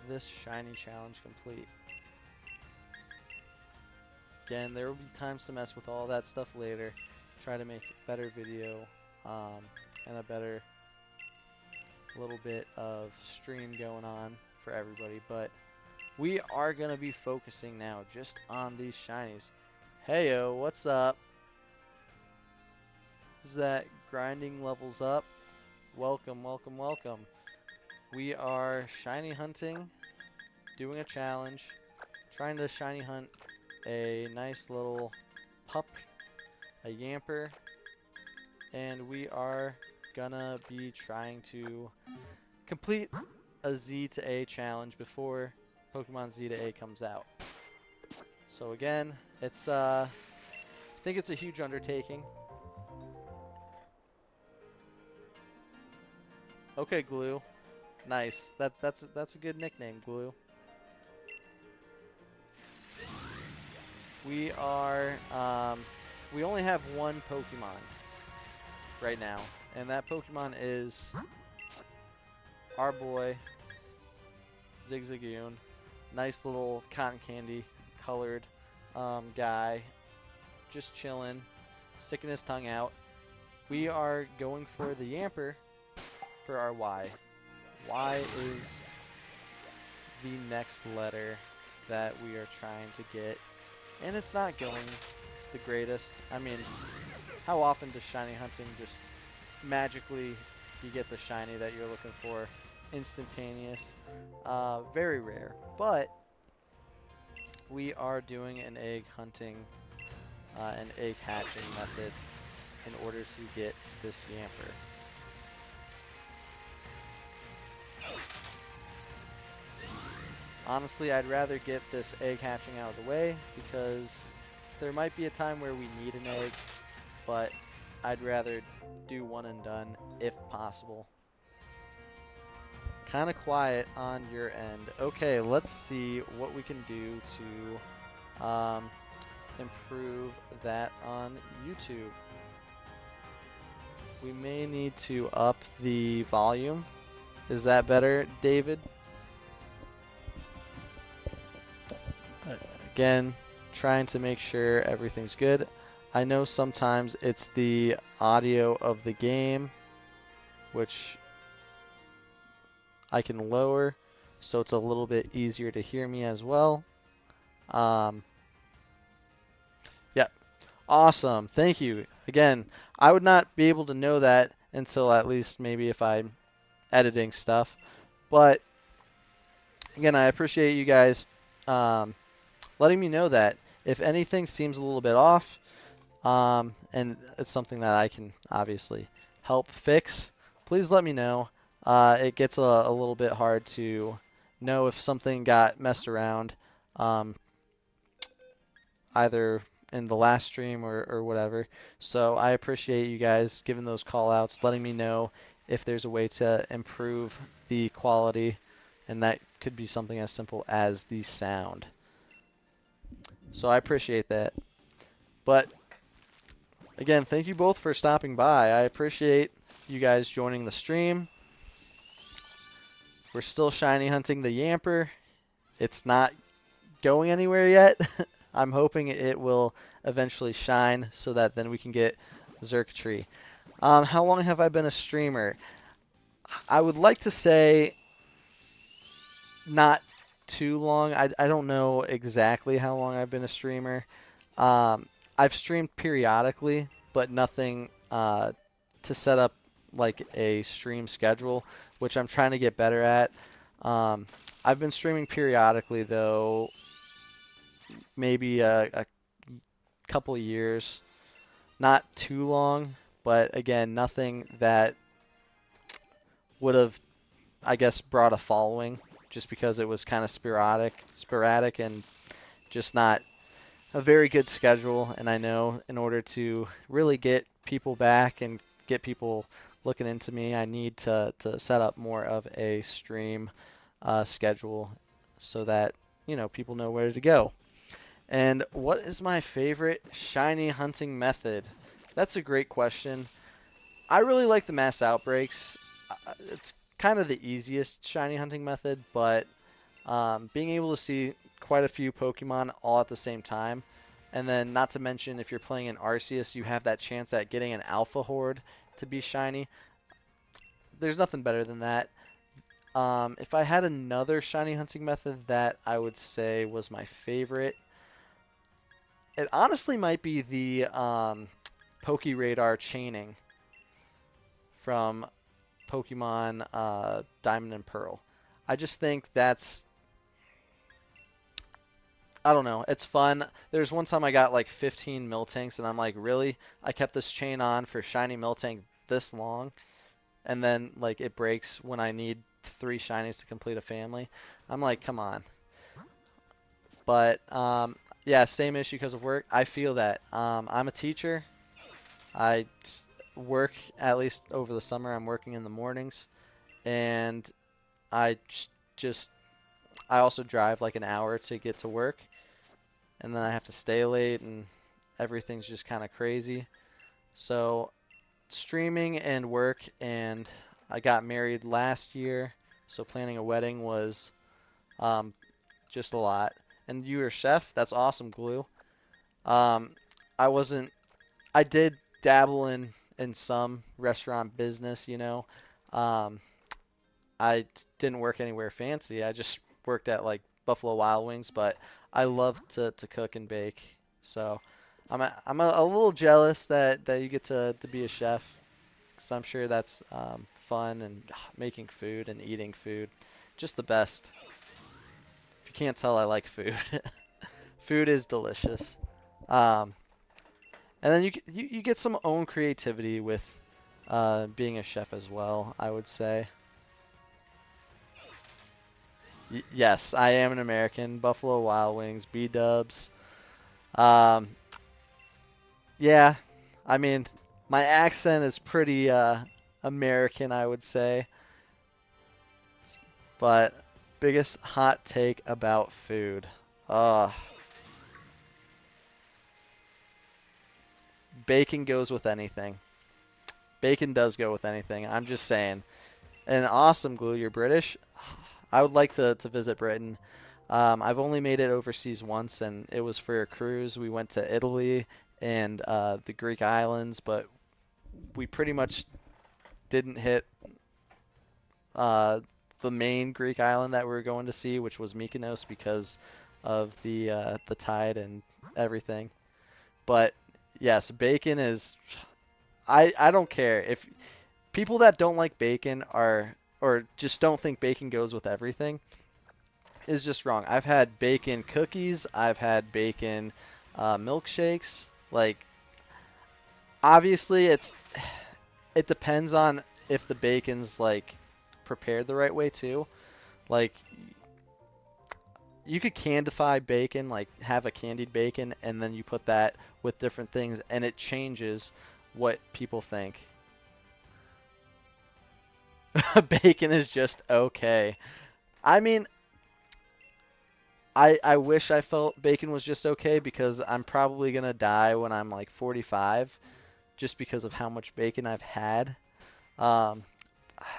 this shiny challenge complete. Again, there will be times to mess with all that stuff later. Try to make a better video and a better little bit of stream going on for everybody. But we are going to be focusing now just on these shinies. Heyo, what's up? Is that grinding levels up? Welcome, welcome, welcome. We are shiny hunting, doing a challenge, trying to shiny hunt a nice little pup, a Yamper, and we are gonna be trying to complete a Z to A challenge before Pokemon Z to A comes out. So again, it's I think it's a huge undertaking. Okay, Glue. Nice. That's a good nickname, Glue. We are we only have one Pokemon right now, and that Pokemon is our boy Zigzagoon. Nice little cotton candy colored guy, just chilling, sticking his tongue out. We are going for the Yamper for our Y. Y is the next letter that we are trying to get, and it's not going the greatest. I mean, how often does shiny hunting just magically you get the shiny that you're looking for instantaneous? Very rare, but we are doing an egg hunting, an egg hatching method in order to get this Yamper. Honestly, I'd rather get this egg hatching out of the way because there might be a time where we need an egg, but I'd rather do one and done if possible. Kind of quiet on your end. Okay, let's see what we can do to improve that on YouTube. We may need to up the volume. Is that better, David? Again, trying to make sure everything's good. I know sometimes it's the audio of the game, which I can lower, so it's a little bit easier to hear me as well. Yep. Awesome. Thank you. Again, I would not be able to know that until at least maybe if I'm editing stuff. But again, I appreciate you guys letting me know that. If anything seems a little bit off, and it's something that I can obviously help fix, please let me know. It gets a little bit hard to know if something got messed around, either in the last stream or whatever. So I appreciate you guys giving those call outs, letting me know if there's a way to improve the quality, and that could be something as simple as the sound. So I appreciate that. But again, thank you both for stopping by. I appreciate you guys joining the stream. We're still shiny hunting the Yamper. It's not going anywhere yet. I'm hoping it will eventually shine so that then we can get Xurkitree. How long have I been a streamer? I would like to say not too long. I don't know exactly how long I've been a streamer. I've streamed periodically, but nothing to set up like a stream schedule, which I'm trying to get better at. I've been streaming periodically though, maybe a couple of years, not too long, but again, nothing that would have, I guess, brought a following, just because it was kind of sporadic and just not a very good schedule. And I know in order to really get people back and get people looking into me, I need to set up more of a stream schedule so that, you know, people know where to go. And what is my favorite shiny hunting method? That's a great question. I really like the mass outbreaks. It's kind of the easiest shiny hunting method, but being able to see quite a few Pokemon all at the same time, and then not to mention if you're playing in Arceus, you have that chance at getting an Alpha Horde to be shiny. There's nothing better than that. If I had another shiny hunting method that I would say was my favorite, it honestly might be the Pokeradar chaining from Pokemon Diamond and Pearl. I just think that's, I don't know, it's fun. There's one time I got like 15 Miltanks, and I'm like, really? I kept this chain on for shiny Miltank this long, and then like it breaks when I need 3 shinies to complete a family. I'm like, come on. But yeah, same issue because of work. I feel that. I'm a teacher. I work, at least over the summer, I'm working in the mornings, and I also drive like an hour to get to work, and then I have to stay late, and everything's just kind of crazy. So streaming and work, and I got married last year, so planning a wedding was just a lot. And you were a chef? That's awesome, Glue. I did dabble in some restaurant business, you know. Um, didn't work anywhere fancy. I just worked at like Buffalo Wild Wings, but I love to cook and bake. So I'm a little jealous that you get to be a chef, because I'm sure that's fun, and making food and eating food, just the best. If you can't tell, I like food. Food is delicious. Um, and then you get some own creativity with being a chef as well, I would say. Yes, I am an American. Buffalo Wild Wings, B Dubs. Um, yeah, I mean, my accent is pretty American, I would say. But biggest hot take about food. Uh, Bacon goes with anything. Bacon does go with anything. I'm just saying. And awesome, Glue. You're British. I would like to visit Britain. I've only made it overseas once, and it was for a cruise. We went to Italy and the Greek islands, but we pretty much didn't hit uh, the main Greek island that we were going to see, which was Mykonos, because of the tide and everything. But yes, bacon is. I don't care if people that don't like bacon are, or just don't think bacon goes with everything, is just wrong. I've had bacon cookies. I've had bacon milkshakes. Like, obviously, it depends on if the bacon's like prepared the right way too. Like, you could candify bacon, like have a candied bacon, and then you put that with different things, and it changes what people think. Bacon is just okay. I mean, I wish I felt bacon was just okay, because I'm probably gonna die when I'm like 45, just because of how much bacon I've had. Um,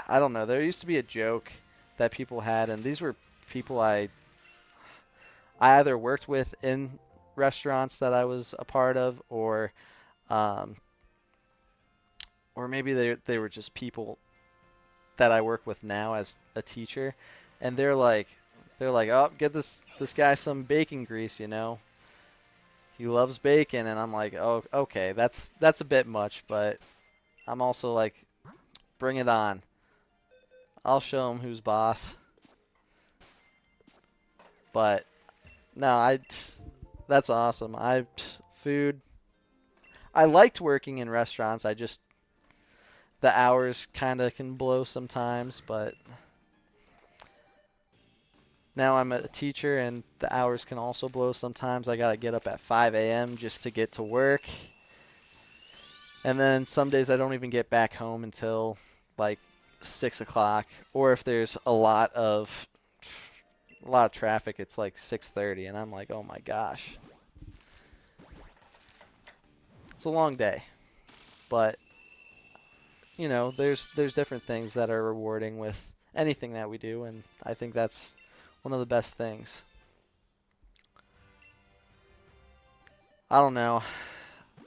I don't know. There used to be a joke that people had, and these were people I either worked with in restaurants that I was a part of, um, or maybe they were just people that I work with now as a teacher, and they're like, oh, get this guy some bacon grease, he loves bacon, and I'm like, oh, okay, that's a bit much, but I'm also like, bring it on. I'll show him who's boss. But no, that's awesome. Food. I liked working in restaurants. I just the hours kind of can blow sometimes, but now I'm a teacher, and the hours can also blow sometimes. I gotta get up at 5 a.m. just to get to work, and then some days I don't even get back home until like 6 o'clock. Or if there's a lot of traffic, it's like 6:30, and I'm like, oh my gosh, it's a long day. But there's different things that are rewarding with anything that we do, and I think that's one of the best things. I don't know.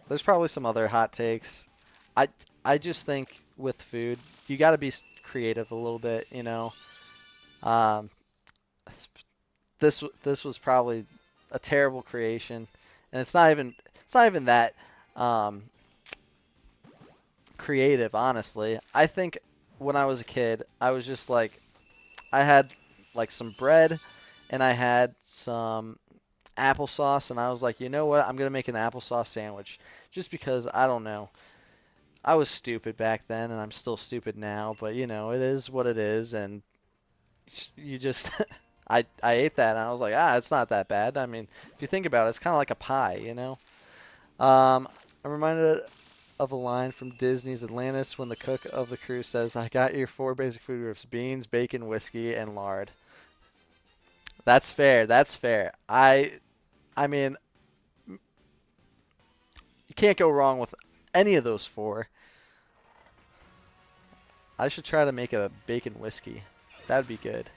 There's probably some other hot takes. I I just think with food, you got to be creative a little bit. Um, this was probably a terrible creation, and it's not even that um, creative, honestly. I think when I was a kid, I was just like, I had like some bread, and I had some applesauce, and I was like, you know what? I'm gonna make an applesauce sandwich, just because I don't know. I was stupid back then, and I'm still stupid now, but it is what it is, and you just I ate that, and I was like, it's not that bad. I mean, if you think about it, it's kind of like a pie. I'm reminded of a line from Disney's Atlantis when the cook of the crew says, "I got your four basic food groups: beans, bacon, whiskey, and lard." That's fair. That's fair. I mean, you can't go wrong with any of those four. I should try to make a bacon whiskey. That'd be good.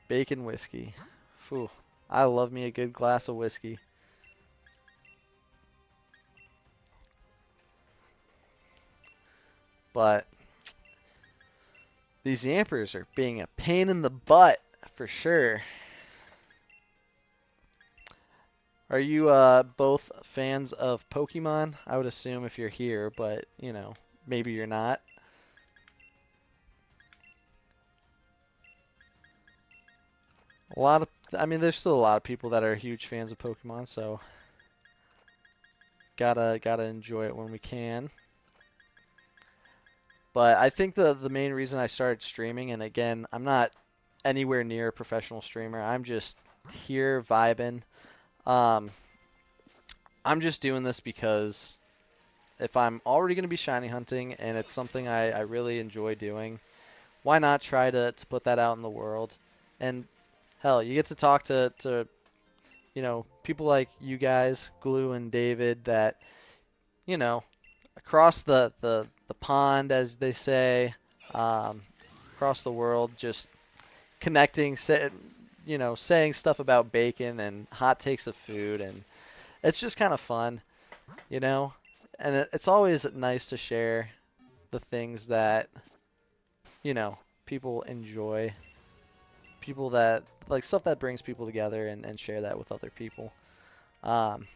Bacon whiskey. Phew. I love me a good glass of whiskey. But these Yampers are being a pain in the butt for sure. Are you both fans of Pokemon? I would assume if you're here, but you know, maybe you're not. A lot of, I mean, there's still a lot of people that are huge fans of Pokemon, so gotta enjoy it when we can. But I think the main reason I started streaming, and again, I'm not anywhere near a professional streamer. I'm just here vibing. Um, I'm just doing this because if I'm already going to be shiny hunting and it's something I really enjoy doing, why not try to put that out in the world? And hell, you get to talk to you know, people like you guys, Glue and David, that, you know, across the pond, as they say, um, across the world, just connecting, you know, saying stuff about bacon and hot takes of food, and it's just kind of fun, you know. And it's always nice to share the things that, you know, people enjoy, people that like stuff that brings people together, and share that with other people. Um,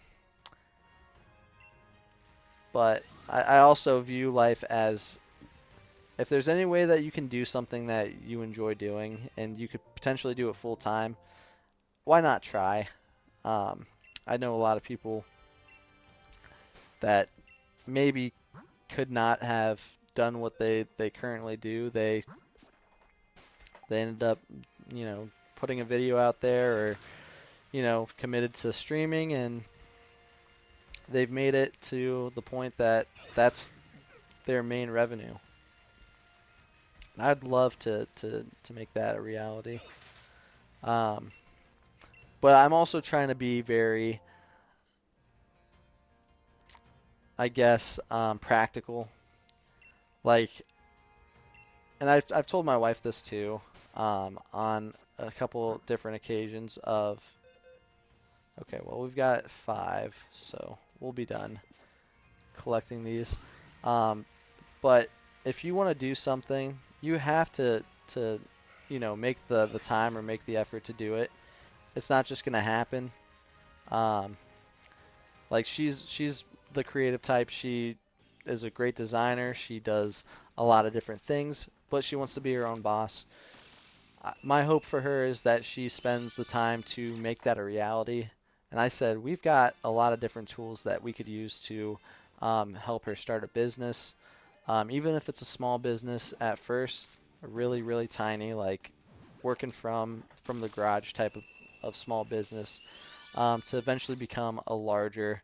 but I also view life as, if there's any way that you can do something that you enjoy doing and you could potentially do it full time, why not try? Um, I know a lot of people that maybe could not have done what they currently do. They ended up, you know, putting a video out there, or, you know, committed to streaming, and they've made it to the point that that's their main revenue. I'd love to make that a reality. Um, but I'm also trying to be very, I guess, practical. Like, and I've told my wife this too, on a couple different occasions of, okay, well, we've got 5, so we'll be done collecting these. Um, but if you want to do something, you have to you know, make the time or make the effort to do it. It's not just gonna happen. Um, like she's the creative type. She is a great designer. She does a lot of different things, but she wants to be her own boss. My hope for her is that she spends the time to make that a reality. And I said, we've got a lot of different tools that we could use to help her start a business. Even if it's a small business at first, really, really tiny, like working from the garage type of small business, to eventually become a larger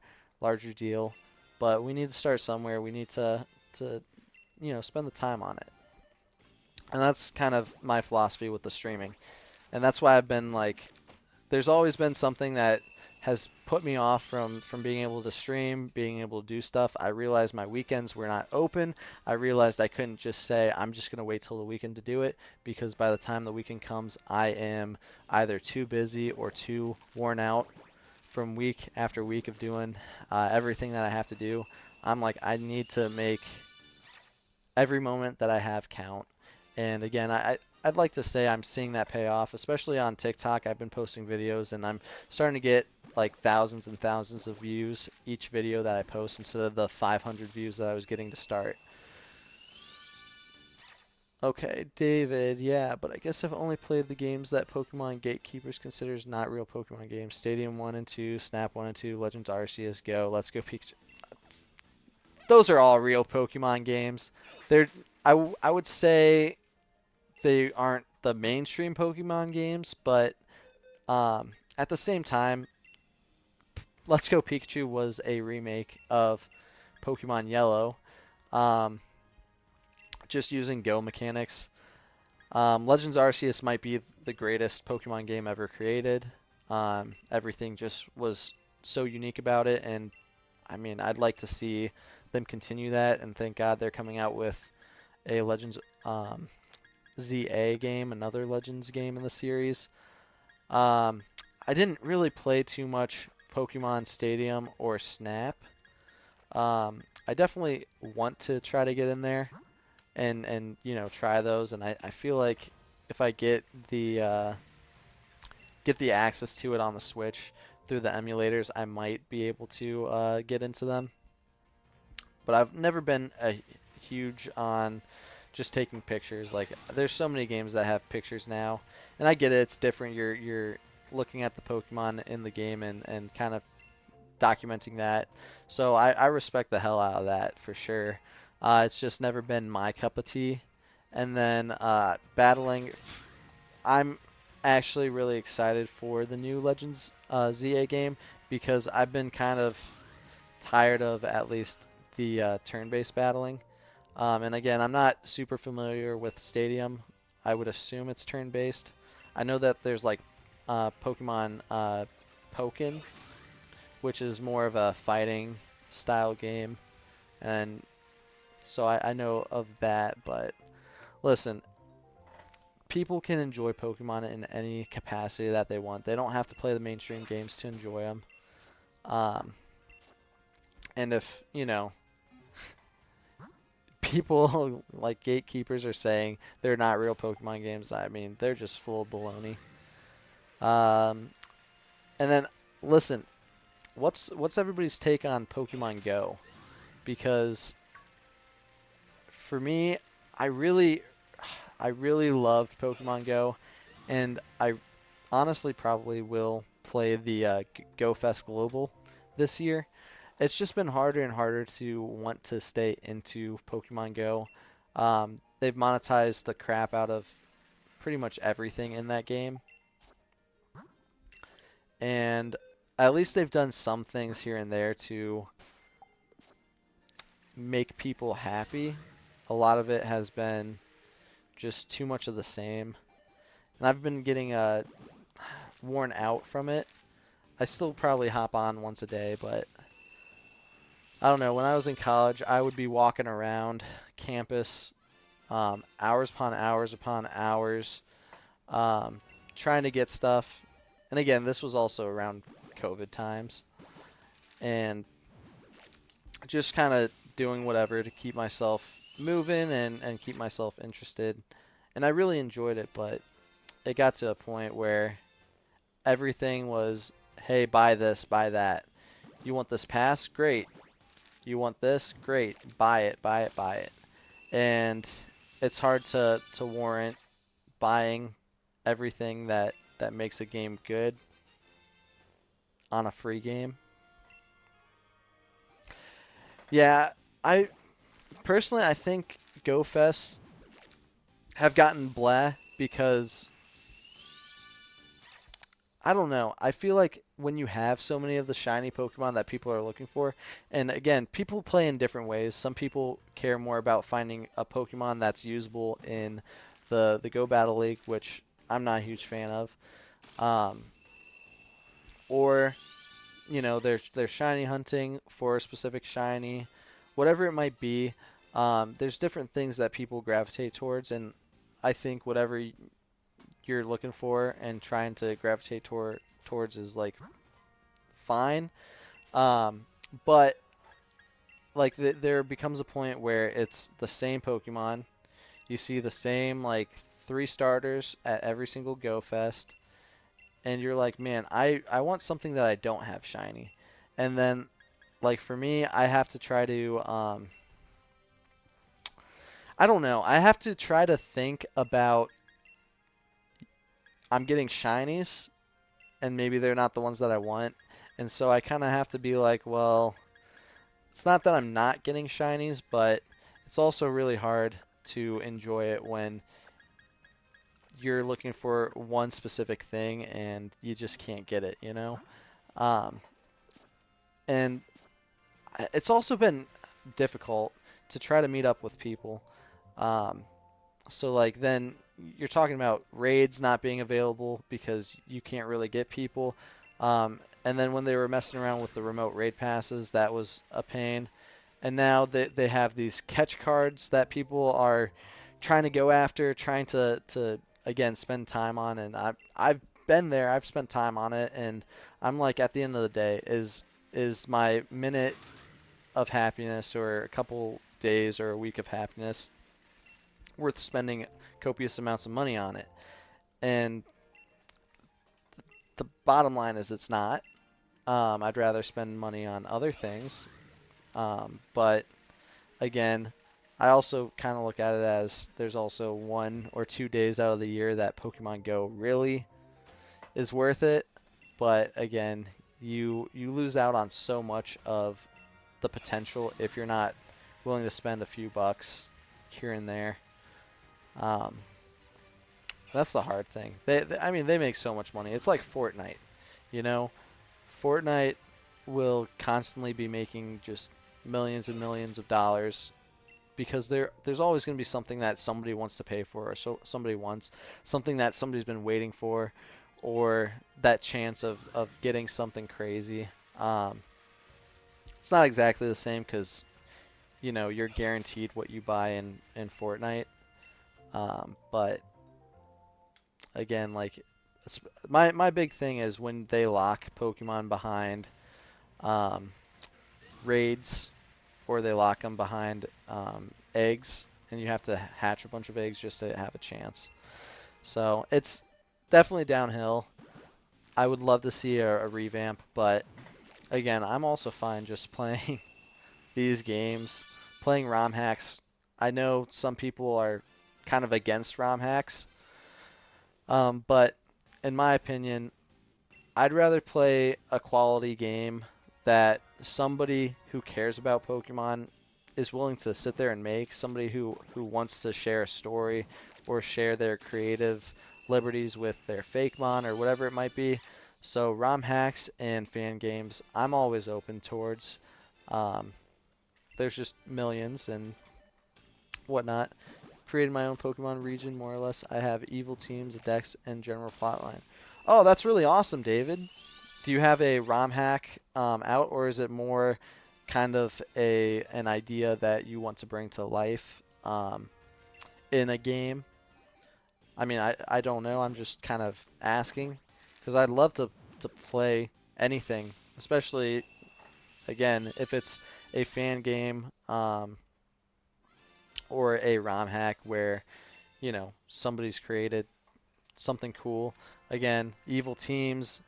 deal. But we need to start somewhere. We need to you know, spend the time on it. And that's kind of my philosophy with the streaming. And that's why I've been like, there's always been something that has put me off from being able to stream, being able to do stuff. I realized my weekends were not open. I realized I couldn't just say I'm just going to wait till the weekend to do it, because by the time the weekend comes, I am either too busy or too worn out from week after week of doing everything that I have to do. I'm like, I need to make every moment that I have count. And again, I'd like to say I'm seeing that pay off, especially on TikTok. I've been posting videos, and I'm starting to get like thousands and thousands of views each video that I post, instead of the 500 views that I was getting to start. Okay, David, yeah, but I guess I've only played the games that Pokemon Gatekeepers considers not real Pokemon games. Stadium 1 and 2, Snap 1 and 2, Legends Arceus, Go, Let's Go Pikachu. Those are all real Pokemon games. They're, I would say they aren't the mainstream Pokemon games, but at the same time, Let's Go Pikachu was a remake of Pokemon Yellow, um, just using Go mechanics. Legends Arceus might be the greatest Pokemon game ever created. Everything just was so unique about it, and I mean, I'd like to see them continue that, and thank God they're coming out with a Legends ZA game, another Legends game in the series. I didn't really play too much Pokemon Stadium or Snap. I definitely want to try to get in there. and you know, try those. And I feel like if I get the access to it on the Switch through the emulators, I might be able to get into them. But I've never been a huge on just taking pictures. Like there's so many games that have pictures now, and I get it. It's different. You're looking at the Pokemon in the game and kind of documenting that. So I respect the hell out of that for sure. It's just never been my cup of tea. And then battling, I'm actually really excited for the new Legends ZA game because I've been kind of tired of at least the turn-based battling. And again, I'm not super familiar with Stadium. I would assume it's turn-based. I know that there's like Pokemon Pokken, which is more of a fighting style game, and so I know of that. But listen, people can enjoy Pokemon in any capacity that they want. They don't have to play the mainstream games to enjoy them. Um, and if, you know, people like gatekeepers are saying they're not real Pokemon games, I mean, they're just full of baloney. Um, and then, listen, what's everybody's take on Pokemon Go? Because for me, I really I really loved Pokemon Go, and I honestly probably will play the Go Fest Global this year. It's just been harder and harder to want to stay into Pokemon Go. They've monetized the crap out of pretty much everything in that game, and at least they've done some things here and there to make people happy. A lot of it has been just too much of the same, and I've been getting worn out from it. I still probably hop on once a day, but I don't know. When I was in college, I would be walking around campus hours upon hours, trying to get stuff. And again, this was also around COVID times, and just kind of doing whatever to keep myself moving and keep myself interested. And I really enjoyed it, but it got to a point where everything was, hey, buy this, buy that. You want this pass? Great. You want this? Great. Buy it, buy it, buy it. And it's hard to warrant buying everything that makes a game good on a free game. Yeah, I personally I think GoFest have gotten blah because I don't know. I feel like when you have so many of the shiny Pokemon that people are looking for, and again, people play in different ways. Some people care more about finding a Pokemon that's usable in the Go Battle League, which I'm not a huge fan of. Um, or you know, they're shiny hunting for a specific shiny, whatever it might be. There's different things that people gravitate towards, and I think whatever you're looking for and trying to gravitate towards is like fine. But like there becomes a point where it's the same Pokemon. You see the same like 3 starters at every single Go Fest, and you're like, man, I want something that I don't have shiny. And then like for me, I have to try to I don't know. I have to try to think about I'm getting shinies and maybe they're not the ones that I want. And so I kind of have to be like, well, it's not that I'm not getting shinies, but it's also really hard to enjoy it when you're looking for one specific thing and you just can't get it, you know? Um, and it's also been difficult to try to meet up with people. Um, so like then you're talking about raids not being available because you can't really get people. And then when they were messing around with the remote raid passes, that was a pain. And now they have these catch cards that people are trying to go after, trying to again spend time on. And I've been there, I've spent time on it, and I'm like at the end of the day, is my minute of happiness or a couple days or a week of happiness worth spending copious amounts of money on it. And the bottom line is it's not. I'd rather spend money on other things. But again, I also kind of look at it as there's also 1 or 2 days out of the year that Pokemon Go really is worth it. But again, you lose out on so much of the potential if you're not willing to spend a few bucks here and there. That's the hard thing. I mean, they make so much money. It's like Fortnite, you know. Fortnite will constantly be making just millions and millions of dollars because there's always going to be something that somebody wants to pay for, or somebody wants something that somebody's been waiting for, or that chance of getting something crazy. It's not exactly the same because, you know, you're guaranteed what you buy in Fortnite. But again, like, my big thing is when they lock Pokemon behind raids, or they lock them behind eggs, and you have to hatch a bunch of eggs just to have a chance. So it's definitely downhill. I would love to see a revamp, but again, I'm also fine just playing these games, playing ROM hacks. I know some people are kind of against ROM hacks, but in my opinion, I'd rather play a quality game that somebody who cares about Pokemon is willing to sit there and make, somebody who wants to share a story or share their creative liberties with their Fakemon or whatever it might be. So ROM hacks and fan games, I'm always open towards. There's just millions and whatnot. Created my own Pokemon region, more or less. I have evil teams, a dex, and general plotline. Oh, that's really awesome, David. Do you have a ROM hack out, or is it more kind of an idea that you want to bring to life in a game? I mean, I don't know. I'm just kind of asking because I'd love to play anything, especially, again, if it's a fan game or a ROM hack where, you know, somebody's created something cool. Again, evil teams,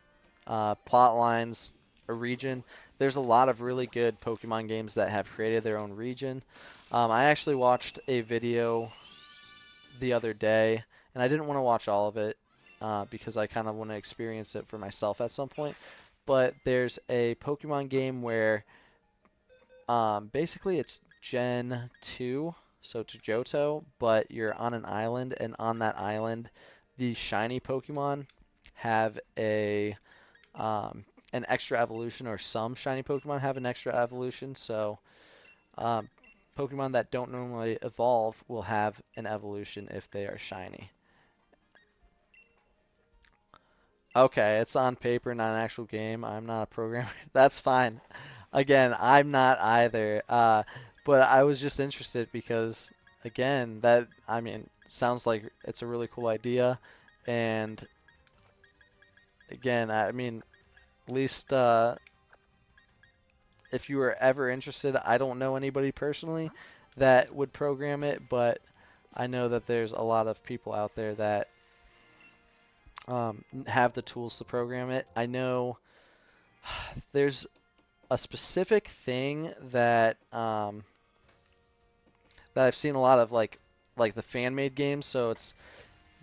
plot lines, a region. There's a lot of really good Pokemon games that have created their own region. I actually watched a video the other day, and I didn't want to watch all of it because I kind of want to experience it for myself at some point. But there's a Pokemon game where basically it's Gen 2, so to Johto, but you're on an island, and on that island, the shiny Pokemon have an extra evolution, or some shiny Pokemon have an extra evolution. So Pokemon that don't normally evolve will have an evolution if they are shiny. Okay, it's on paper, not an actual game. I'm not a programmer. That's fine. Again, I'm not either. But I was just interested because, again, I mean, sounds like it's a really cool idea. And again, I mean, at least if you were ever interested, I don't know anybody personally that would program it, but I know that there's a lot of people out there that have the tools to program it. I know there's a specific thing that that I've seen a lot of, like the fan-made games. So it's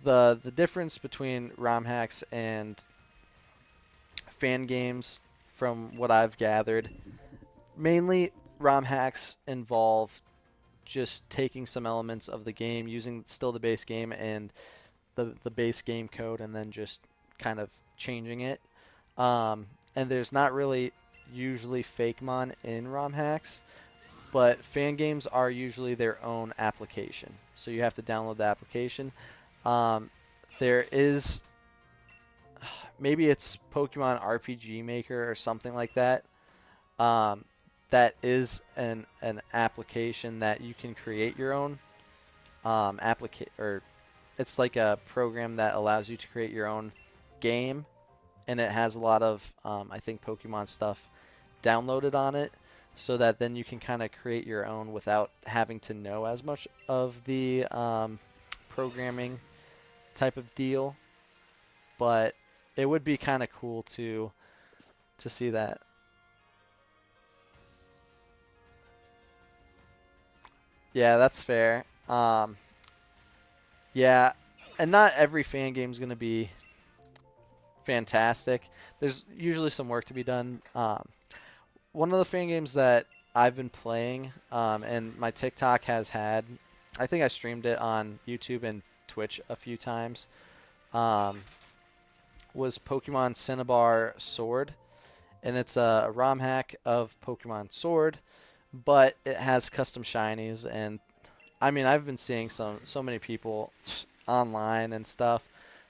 the difference between ROM hacks and fan games, from what I've gathered. Mainly, ROM hacks involve just taking some elements of the game, using still the base game and the base game code, and then just kind of changing it. And there's not really usually Fakemon in ROM hacks, but fan games are usually their own application. So you have to download the application. There is, maybe it's Pokemon RPG Maker or something like that. That is an application that you can create your own or it's like a program that allows you to create your own game, and it has a lot of I think Pokemon stuff downloaded on it. so that then you can kind of create your own without having to know as much of the programming type of deal. But it would be kind of cool to see that. Yeah, that's fair. Yeah, and not every fan game is going to be fantastic. There's usually some work to be done. One of the fan games that I've been playing, and my TikTok has had, I think I streamed it on YouTube and Twitch a few times, um, was Pokemon Cinnabar Sword. And it's a ROM hack of Pokemon Sword, but it has custom shinies. And I mean, I've been seeing so many people online and stuff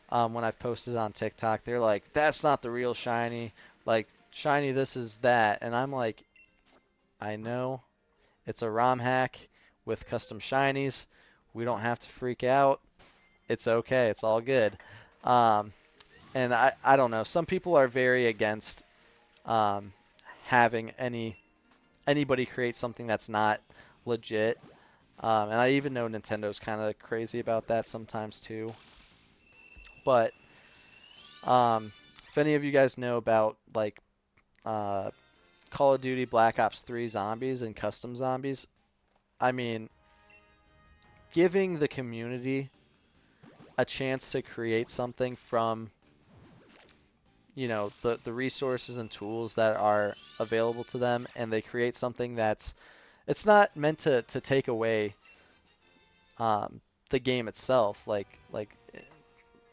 when I've posted on TikTok. They're like, "That's not the real shiny. Like shiny, this is that." And I'm like, I know it's a ROM hack with custom shinies. We don't have to freak out. It's okay. It's all good. Um, and I don't know. Some people are very against um, having anybody create something that's not legit. And I even know Nintendo's kind of crazy about that sometimes too. But if any of you guys know about like uh, Call of Duty Black Ops 3 zombies and custom zombies, I mean, giving the community a chance to create something from the resources and tools that are available to them, and they create something that's it's not meant to take away the game itself. Like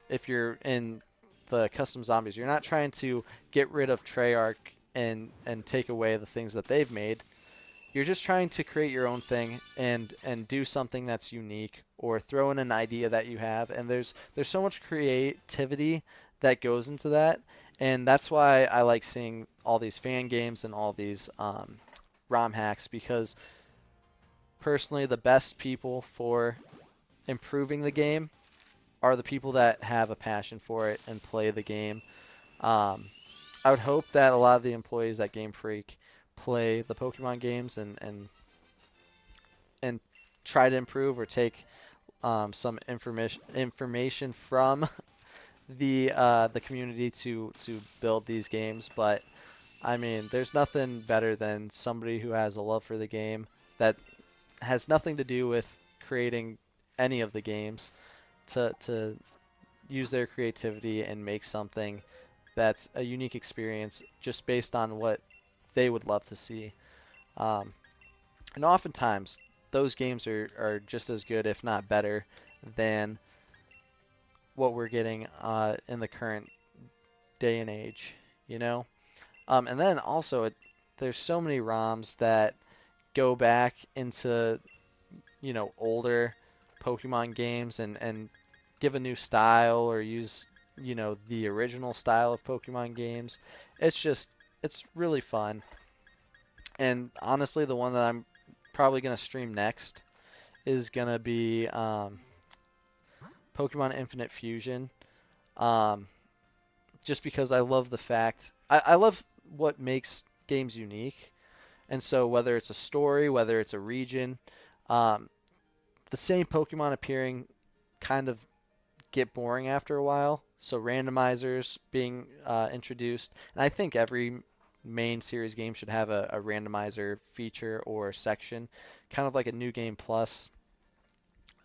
if you're in the custom zombies, you're not trying to get rid of Treyarch and take away the things that they've made. You're just trying to create your own thing and do something that's unique or throw in an idea that you have. And there's so much creativity that goes into that, and that's why I like seeing all these fan games and all these ROM hacks, because personally the best people for improving the game are the people that have a passion for it and play the game. Um, I would hope that a lot of the employees at Game Freak play the Pokemon games and try to improve or take some information from the community to build these games. But I mean, there's nothing better than somebody who has a love for the game that has nothing to do with creating any of the games to use their creativity and make something that's a unique experience just based on what they would love to see. Um, and oftentimes, those games are just as good, if not better, than what we're getting in the current day and age, you know? And then also, there's so many ROMs that go back into, older Pokemon games and give a new style or use, the original style of Pokemon games. It's really fun. And honestly, the one that I'm probably going to stream next is going to be Pokemon Infinite Fusion. Um, just because I love the fact, I love what makes games unique. And so whether it's a story, whether it's a region, um, the same Pokemon appearing kind of get boring after a while. So randomizers being introduced, and I think every main series game should have a randomizer feature or section, kind of like a new game plus.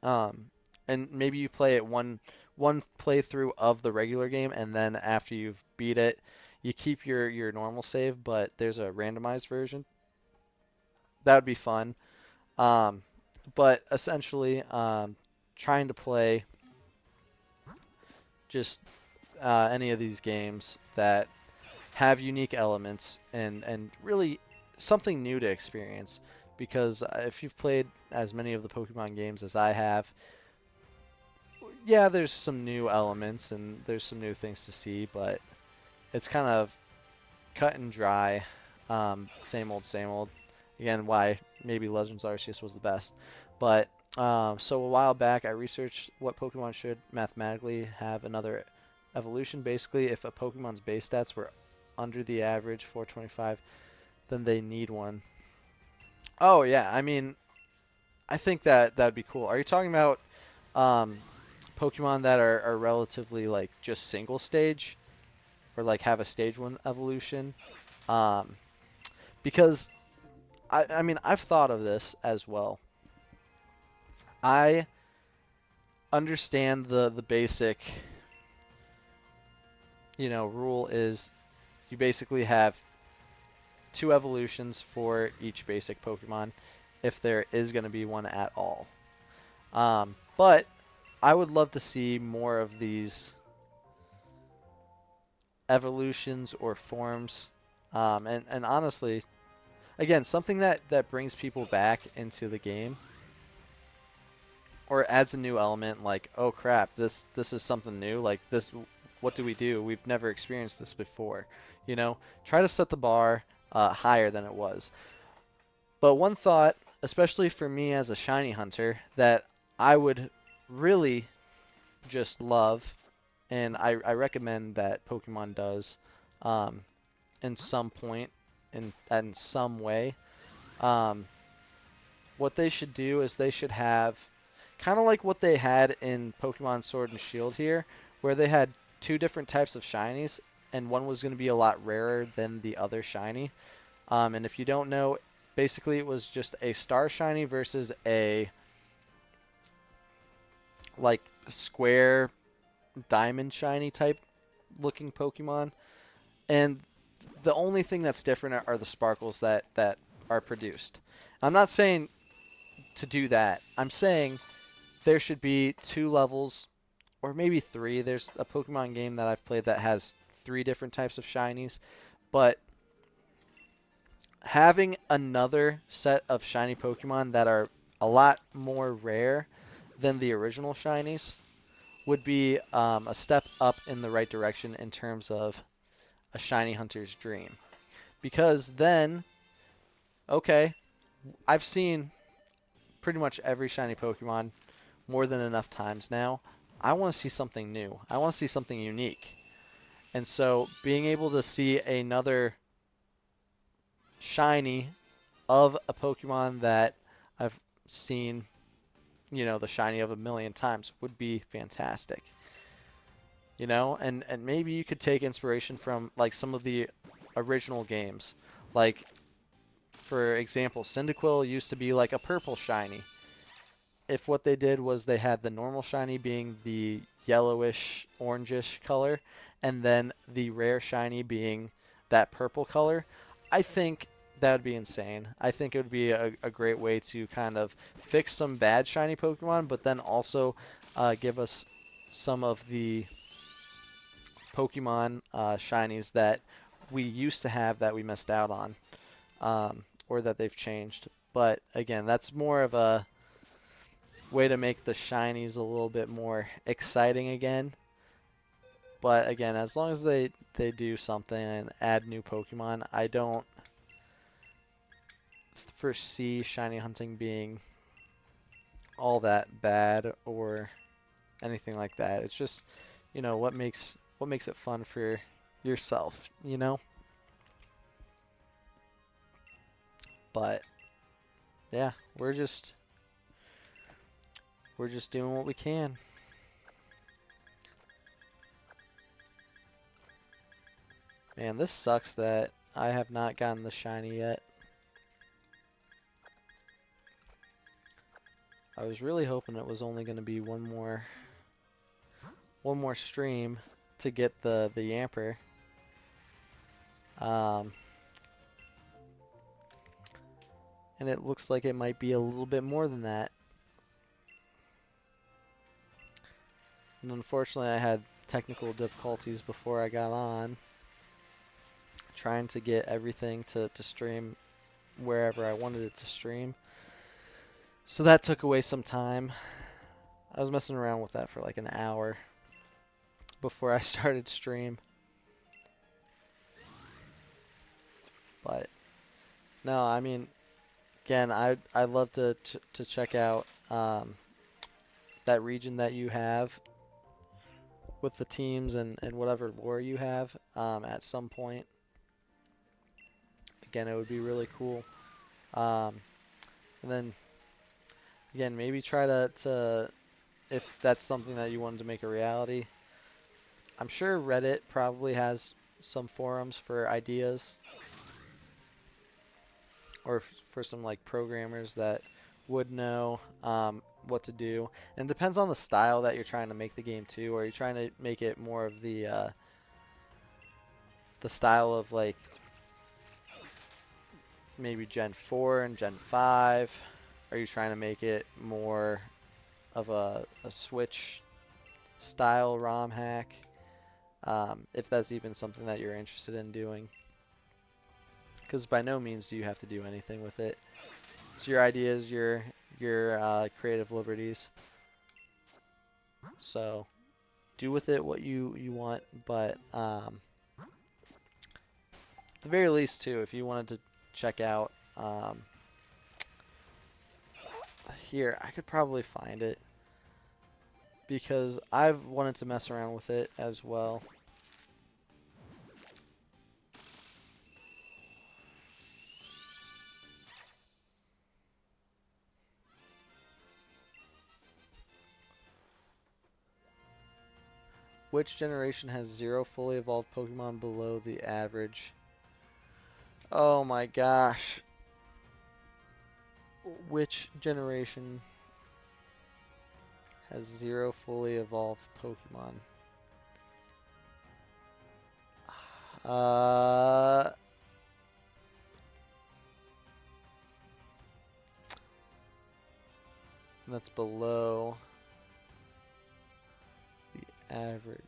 Um, and maybe you play it one playthrough of the regular game, and then after you've beat it, you keep your normal save, but there's a randomized version. That would be fun. Um, but essentially, trying to play just any of these games that have unique elements and really something new to experience. Because if you've played as many of the Pokemon games as I have, yeah, there's some new elements and there's some new things to see, but it's kind of cut and dry, same old, same old. Again, why maybe Legends Arceus was the best. But so a while back, I researched what Pokemon should mathematically have another evolution. Basically, if a Pokemon's base stats were under the average 425, then they need one. Oh yeah, I mean, I think that that'd be cool. Are you talking about um, Pokemon that are relatively like just single stage, or like have a stage one evolution? Um, because I mean, I've thought of this as well. I understand the basic, rule is you basically have two evolutions for each basic Pokemon, if there is going to be one at all. But I would love to see more of these evolutions or forms. And honestly, again, something that brings people back into the game or adds a new element like, oh crap, this is something new. Like this, what do we do? We've never experienced this before. Try to set the bar higher than it was. But one thought, especially for me as a shiny hunter, that I would really just love, and I recommend that Pokemon does, um, in some point, in some way. Um, what they should do is they should have kind of like what they had in Pokemon Sword and Shield here, where they had two different types of shinies, and one was going to be a lot rarer than the other shiny. And if you don't know, basically it was just a star shiny versus a like square diamond shiny type looking Pokemon. And the only thing that's different are the sparkles that are produced. I'm not saying to do that. I'm saying there should be two levels or maybe three. There's a Pokemon game that I've played that has three different types of shinies, but having another set of shiny Pokemon that are a lot more rare than the original shinies would be a step up in the right direction in terms of a shiny hunter's dream. Because then, okay, I've seen pretty much every shiny Pokemon more than enough times now. I want to see something new. I want to see something unique. And so being able to see another shiny of a Pokemon that I've seen, the shiny of a million times would be fantastic. And maybe you could take inspiration from like some of the original games. Like for example, Cyndaquil used to be like a purple shiny. If what they did was they had the normal shiny being the yellowish orangish color and then the rare shiny being that purple color, I think that would be insane. I think it would be a great way to kind of fix some bad shiny Pokemon, but then also give us some of the Pokemon shinies that we used to have that we missed out on, or that they've changed. But again, that's more of a way to make the shinies a little bit more exciting again. But again, as long as they do something and add new Pokemon, I don't foresee shiny hunting being all that bad or anything like that. It's just, what makes it fun for yourself. But yeah, we're just doing what we can. Man, this sucks that I have not gotten the shiny yet. I was really hoping it was only going to be one more stream to get the Yamper. And it looks like it might be a little bit more than that. And unfortunately, I had technical difficulties before I got on, trying to get everything to stream wherever I wanted it to stream. So that took away some time. I was messing around with that for like an hour before I started stream. But no, I mean, again, I'd love to check out that region that you have with the teams and whatever lore you have at some point. Again, it would be really cool. And then again, maybe try to if that's something that you wanted to make a reality. I'm sure Reddit probably has some forums for ideas or for some like programmers that would know what to do. And it depends on the style that you're trying to make the game too. Or are you trying to make it more of the style of like maybe Gen 4 and Gen 5? Are you trying to make it more of a Switch style ROM hack? If that's even something that you're interested in doing. Because by no means do you have to do anything with it. It's your ideas, your creative liberties. So do with it what you want, but at the very least too, if you wanted to check out here, I could probably find it because I've wanted to mess around with it as well. Which generation has 0 fully evolved Pokemon below the average? Oh my gosh. Which generation has 0 fully evolved Pokemon? That's below the average.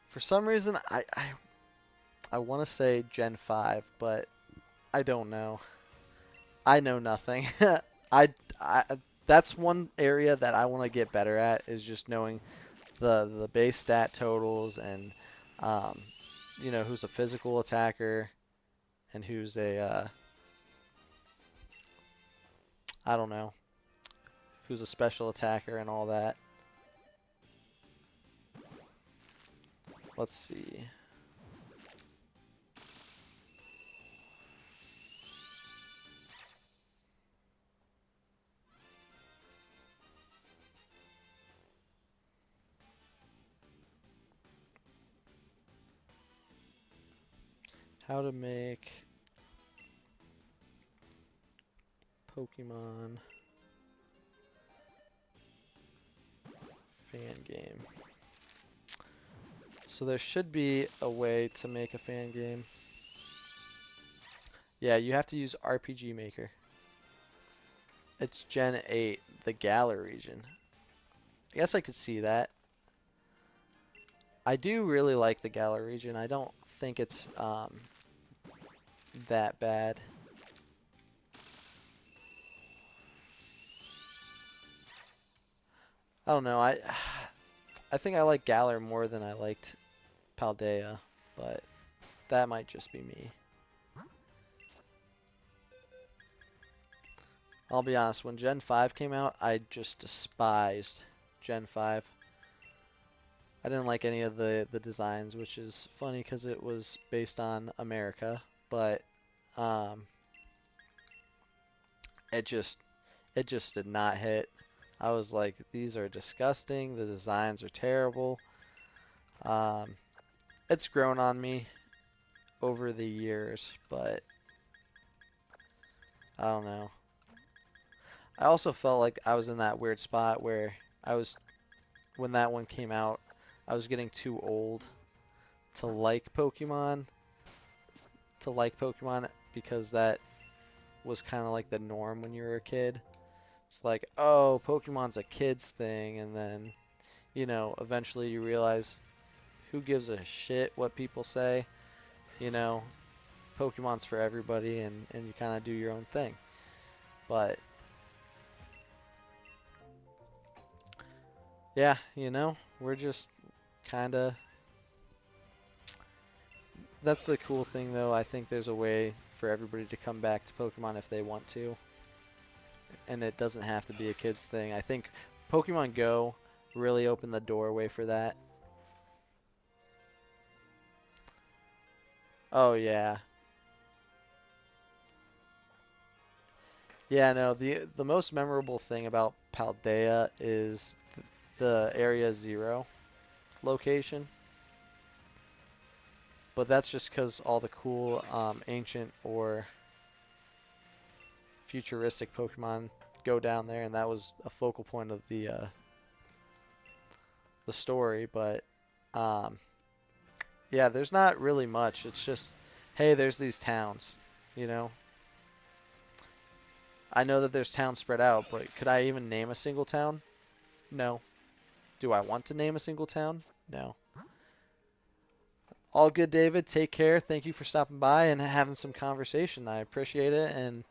For some reason, I want to say Gen 5, but I don't know. I know nothing. I, I that's one area that I want to get better at is just knowing the base stat totals and you know who's a physical attacker and who's a I don't know, who's a special attacker and all that. Let's see. How to make Pokemon fan game. So there should be a way to make a fan game. Yeah, you have to use RPG Maker. It's Gen 8, the Galar region. I guess I could see that. I do really like the Galar region. I don't think it's that bad. I don't know. I think I like Galar more than I liked Paldea, but that might just be me. I'll be honest, when Gen 5 came out, I just despised Gen 5. I didn't like any of the designs, which is funny because it was based on America, but it just did not hit. I was like, these are disgusting. The designs are terrible. It's grown on me over the years, but I don't know. I also felt like I was in that weird spot where when that one came out, I was getting too old to like Pokemon, because that was kind of like the norm when you were a kid. It's like, oh, Pokemon's a kid's thing, and then, you know, eventually you realize who gives a shit what people say, you know, Pokemon's for everybody, and you kind of do your own thing. But yeah, you know, we're just kind of. That's the cool thing, though. I think there's a way for everybody to come back to Pokemon if they want to. And it doesn't have to be a kid's thing. I think Pokemon Go really opened the doorway for that. Oh, yeah. Yeah, no, the most memorable thing about Paldea is the Area Zero location, but that's just because all the cool ancient or futuristic Pokemon go down there, and that was a focal point of the story. But um, yeah, there's not really much. It's just, hey, there's these towns, you know. I know that there's towns spread out, but could I even name a single town? No. Do I want to name a single town? No. All good, David. Take care. Thank you for stopping by and having some conversation. I appreciate it. And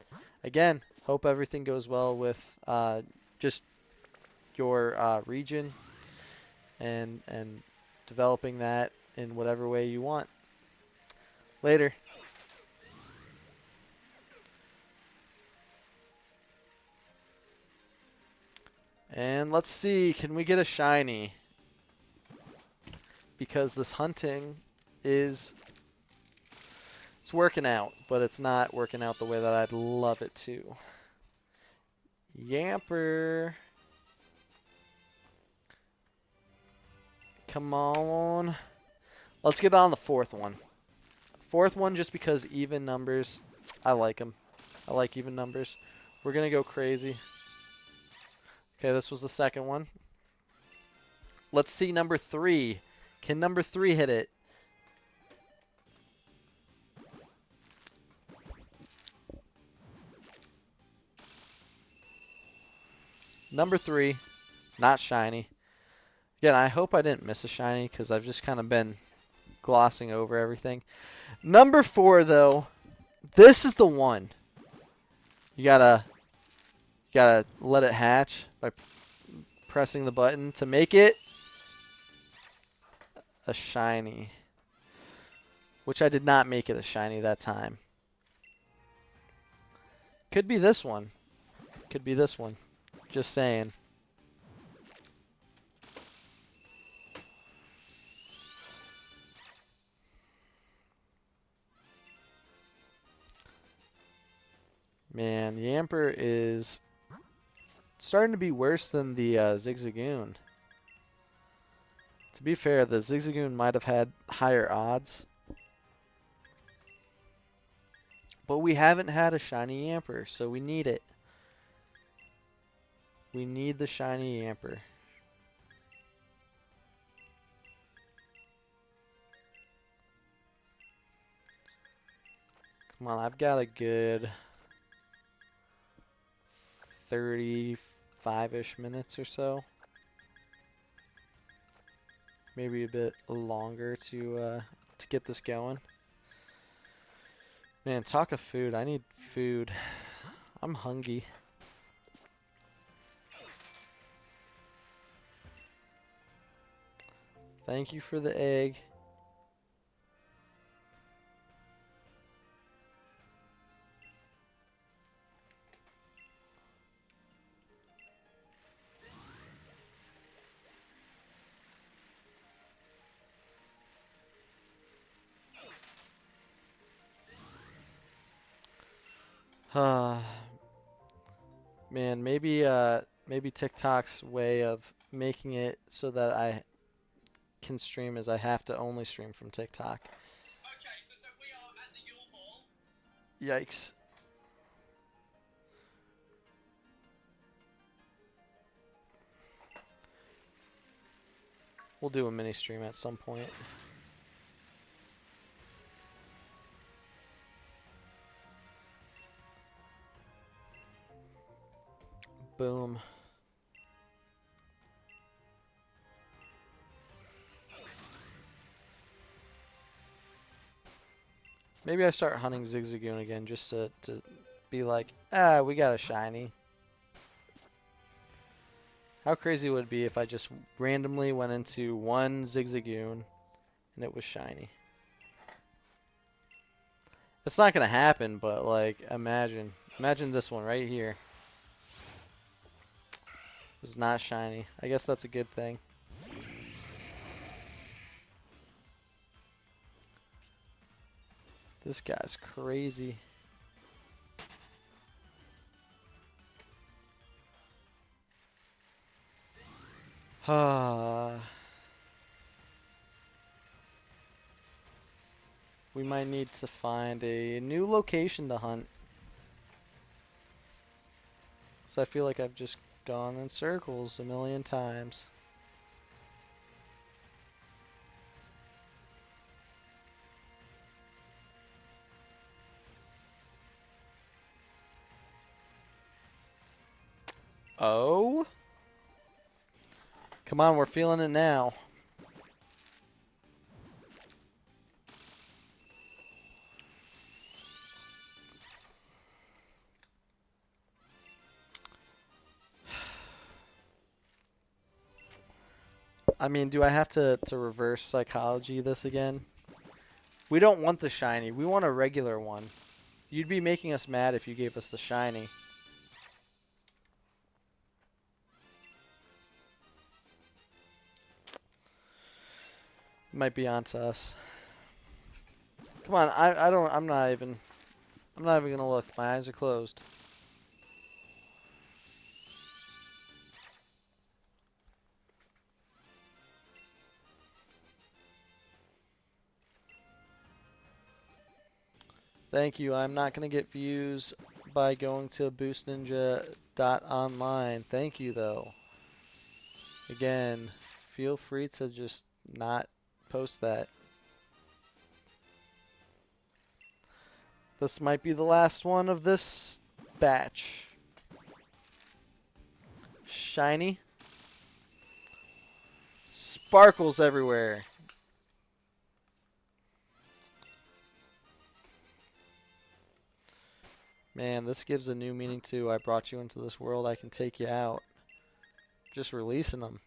again, hope everything goes well with just your region and developing that in whatever way you want. Later. And let's see, can we get a shiny? Because this hunting is it's working out, but it's not working out the way that I'd love it to. Yamper. Come on. Let's get on the fourth one. Fourth one just because even numbers, I like them. I like even numbers. We're going to go crazy. Okay, this was the second one. Let's see number 3. Can number 3 hit it? Number 3, not shiny. Again, I hope I didn't miss a shiny because I've just kind of been glossing over everything. Number 4, though, this is the one. You gotta let it hatch by pressing the button to make it a shiny, which I did not make it a shiny that time. Could be this one. Could be this one. Just saying. Man, Yamper is starting to be worse than the Zigzagoon. To be fair, the Zigzagoon might have had higher odds. But we haven't had a shiny Yamper, so we need it. We need the shiny Yamper. Come on, I've got a good 35-ish minutes or so. Maybe a bit longer to get this going. Man, talk of food. I need food. I'm hungry. Thank you for the egg. Man, maybe TikTok's way of making it so that I can stream is I have to only stream from TikTok. Okay, so we are at the Yule Ball. Yikes. We'll do a mini stream at some point. Boom. Maybe I start hunting Zigzagoon again just to be like, we got a shiny. How crazy would it be if I just randomly went into one Zigzagoon and it was shiny? It's not going to happen, but like, imagine this one right here. It was not shiny. I guess that's a good thing. This guy's crazy. We might need to find a new location to hunt. So I feel like I've just gone in circles a million times. Oh? Come on, we're feeling it now. I mean, do I have to reverse psychology this again? We don't want the shiny. We want a regular one. You'd be making us mad if you gave us the shiny. Might be onto us. Come on, I'm not even gonna look. My eyes are closed. Thank you. I'm not gonna get views by going to boostninja.online. Thank you though. Again, feel free to just not post that. This might be the last one of this batch. Shiny. Sparkles everywhere. Man, this gives a new meaning to I brought you into this world, I can take you out. Just releasing them.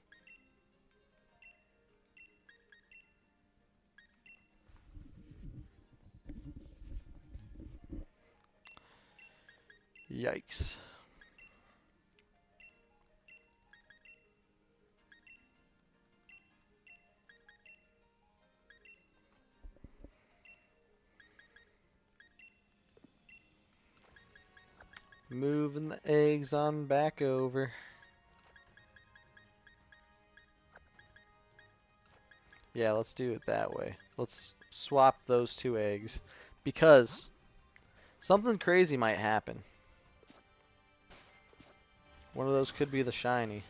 Yikes. Moving the eggs on back over. Yeah, let's do it that way. Let's swap those two eggs. Because something crazy might happen. One of those could be the shiny.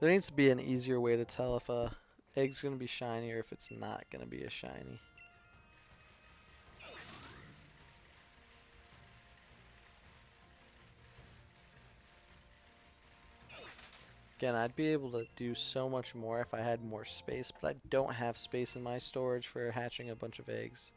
There needs to be an easier way to tell if a egg's going to be shiny or if it's not going to be a shiny. Again, I'd be able to do so much more if I had more space, but I don't have space in my storage for hatching a bunch of eggs.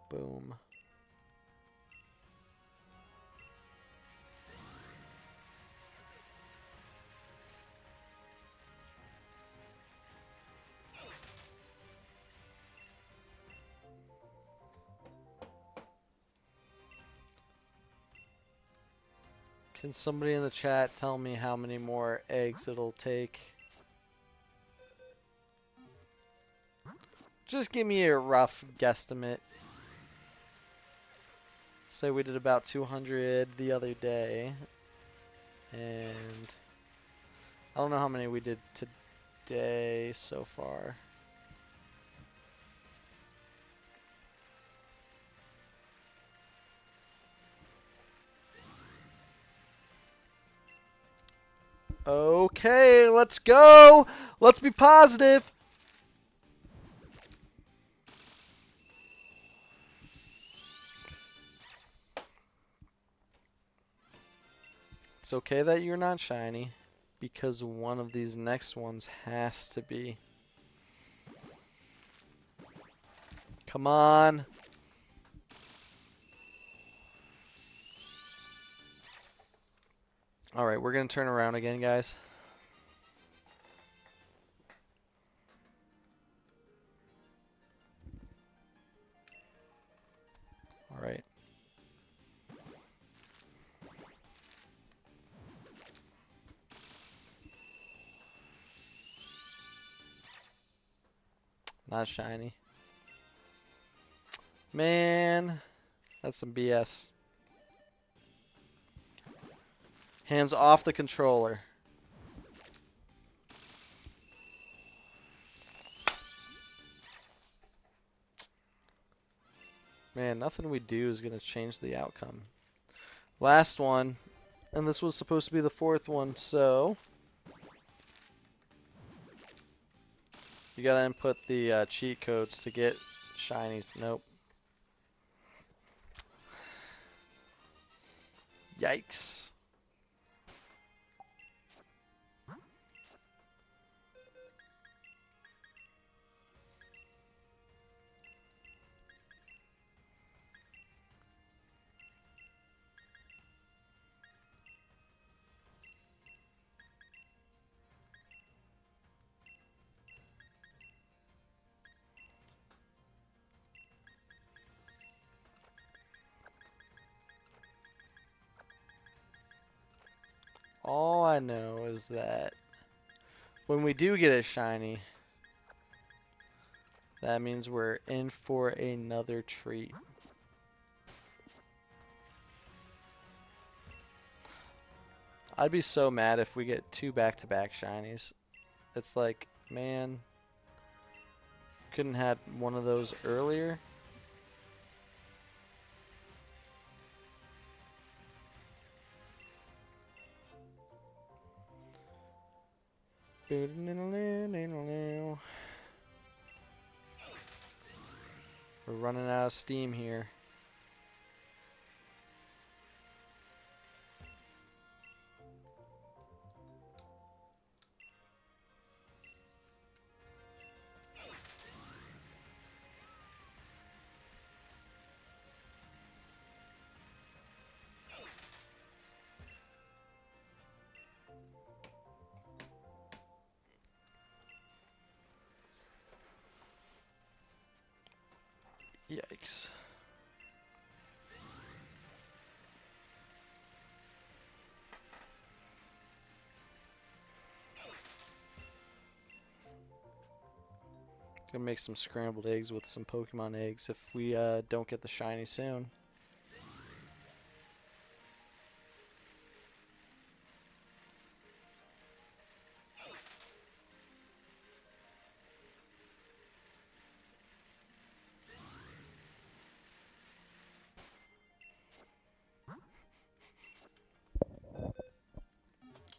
Boom. Can somebody in the chat tell me how many more eggs it'll take? Just give me a rough guesstimate. Say we did about 200 the other day. And I don't know how many we did today so far. Okay, let's go. Let's be positive. It's okay that you're not shiny, because one of these next ones has to be. Come on. Alright, we're going to turn around again, guys. Not shiny. Man, that's some BS. Hands off the controller. Man, nothing we do is going to change the outcome. Last one. And this was supposed to be the fourth one, so... You gotta input the cheat codes to get shinies. Nope. Yikes. All I know is that when we do get a shiny, that means we're in for another treat. I'd be so mad if we get 2 back-to-back shinies. It's like, man, couldn't have had one of those earlier. We're running out of steam here. Yikes. Gonna make some scrambled eggs with some Pokemon eggs if we don't get the shiny soon.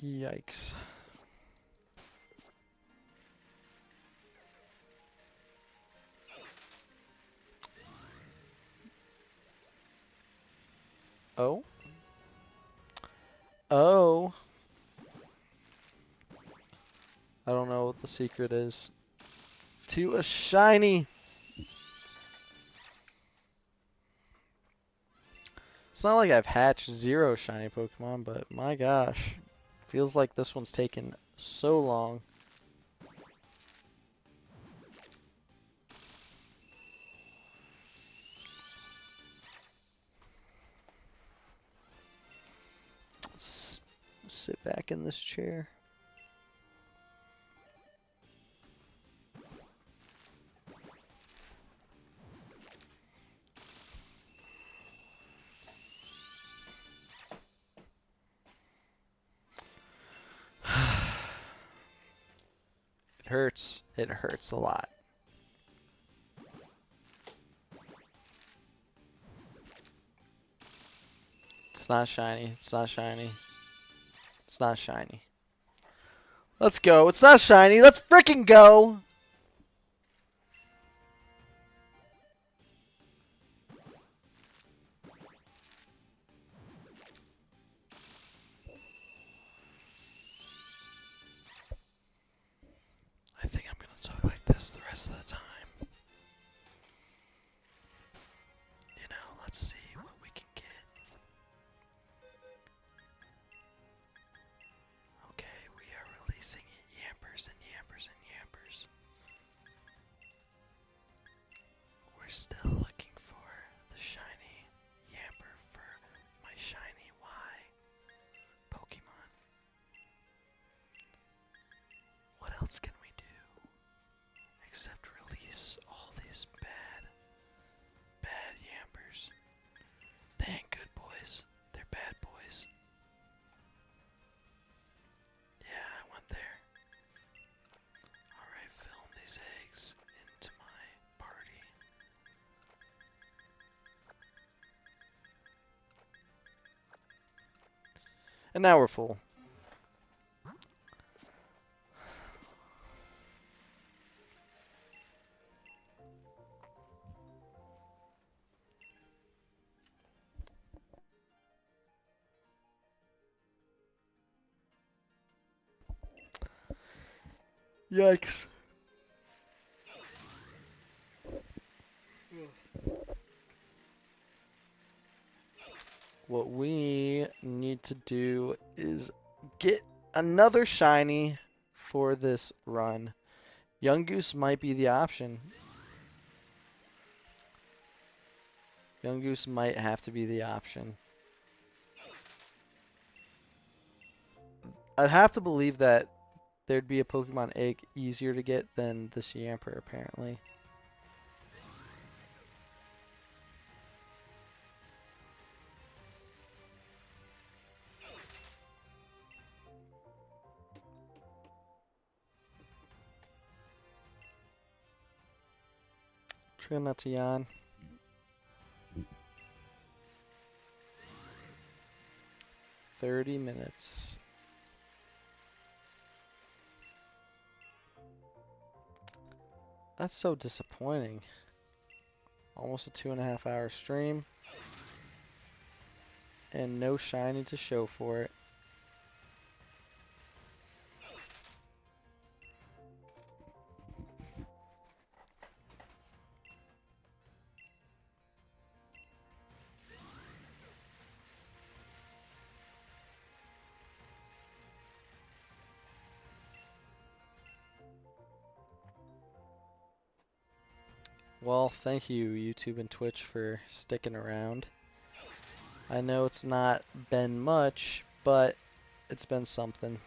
Yikes. Oh. Oh. I don't know what the secret is. To a shiny. It's not like I've hatched 0 shiny Pokemon, but my gosh. Feels like this one's taken so long. Let's sit back in this chair. It hurts. It hurts a lot. It's not shiny. It's not shiny. It's not shiny. Let's go. It's not shiny. Let's frickin' go. I think I'm gonna talk like this the rest of the time. You know, let's see what we can get. Okay, we are releasing Yampers and Yampers and Yampers. We're still looking for the shiny Yamper for my shiny Y Pokemon. What else can we do except release And now we're full. Yikes. What we need to do is get another shiny for this run. Young Goose might be the option. Young Goose might have to be the option. I'd have to believe that there'd be a Pokemon egg easier to get than this Yamper, apparently. Try not to yawn. $30. That's so disappointing. Almost a 2.5 hour stream. And no shiny to show for it. Well, thank you, YouTube and Twitch, for sticking around. I know it's not been much, but it's been something.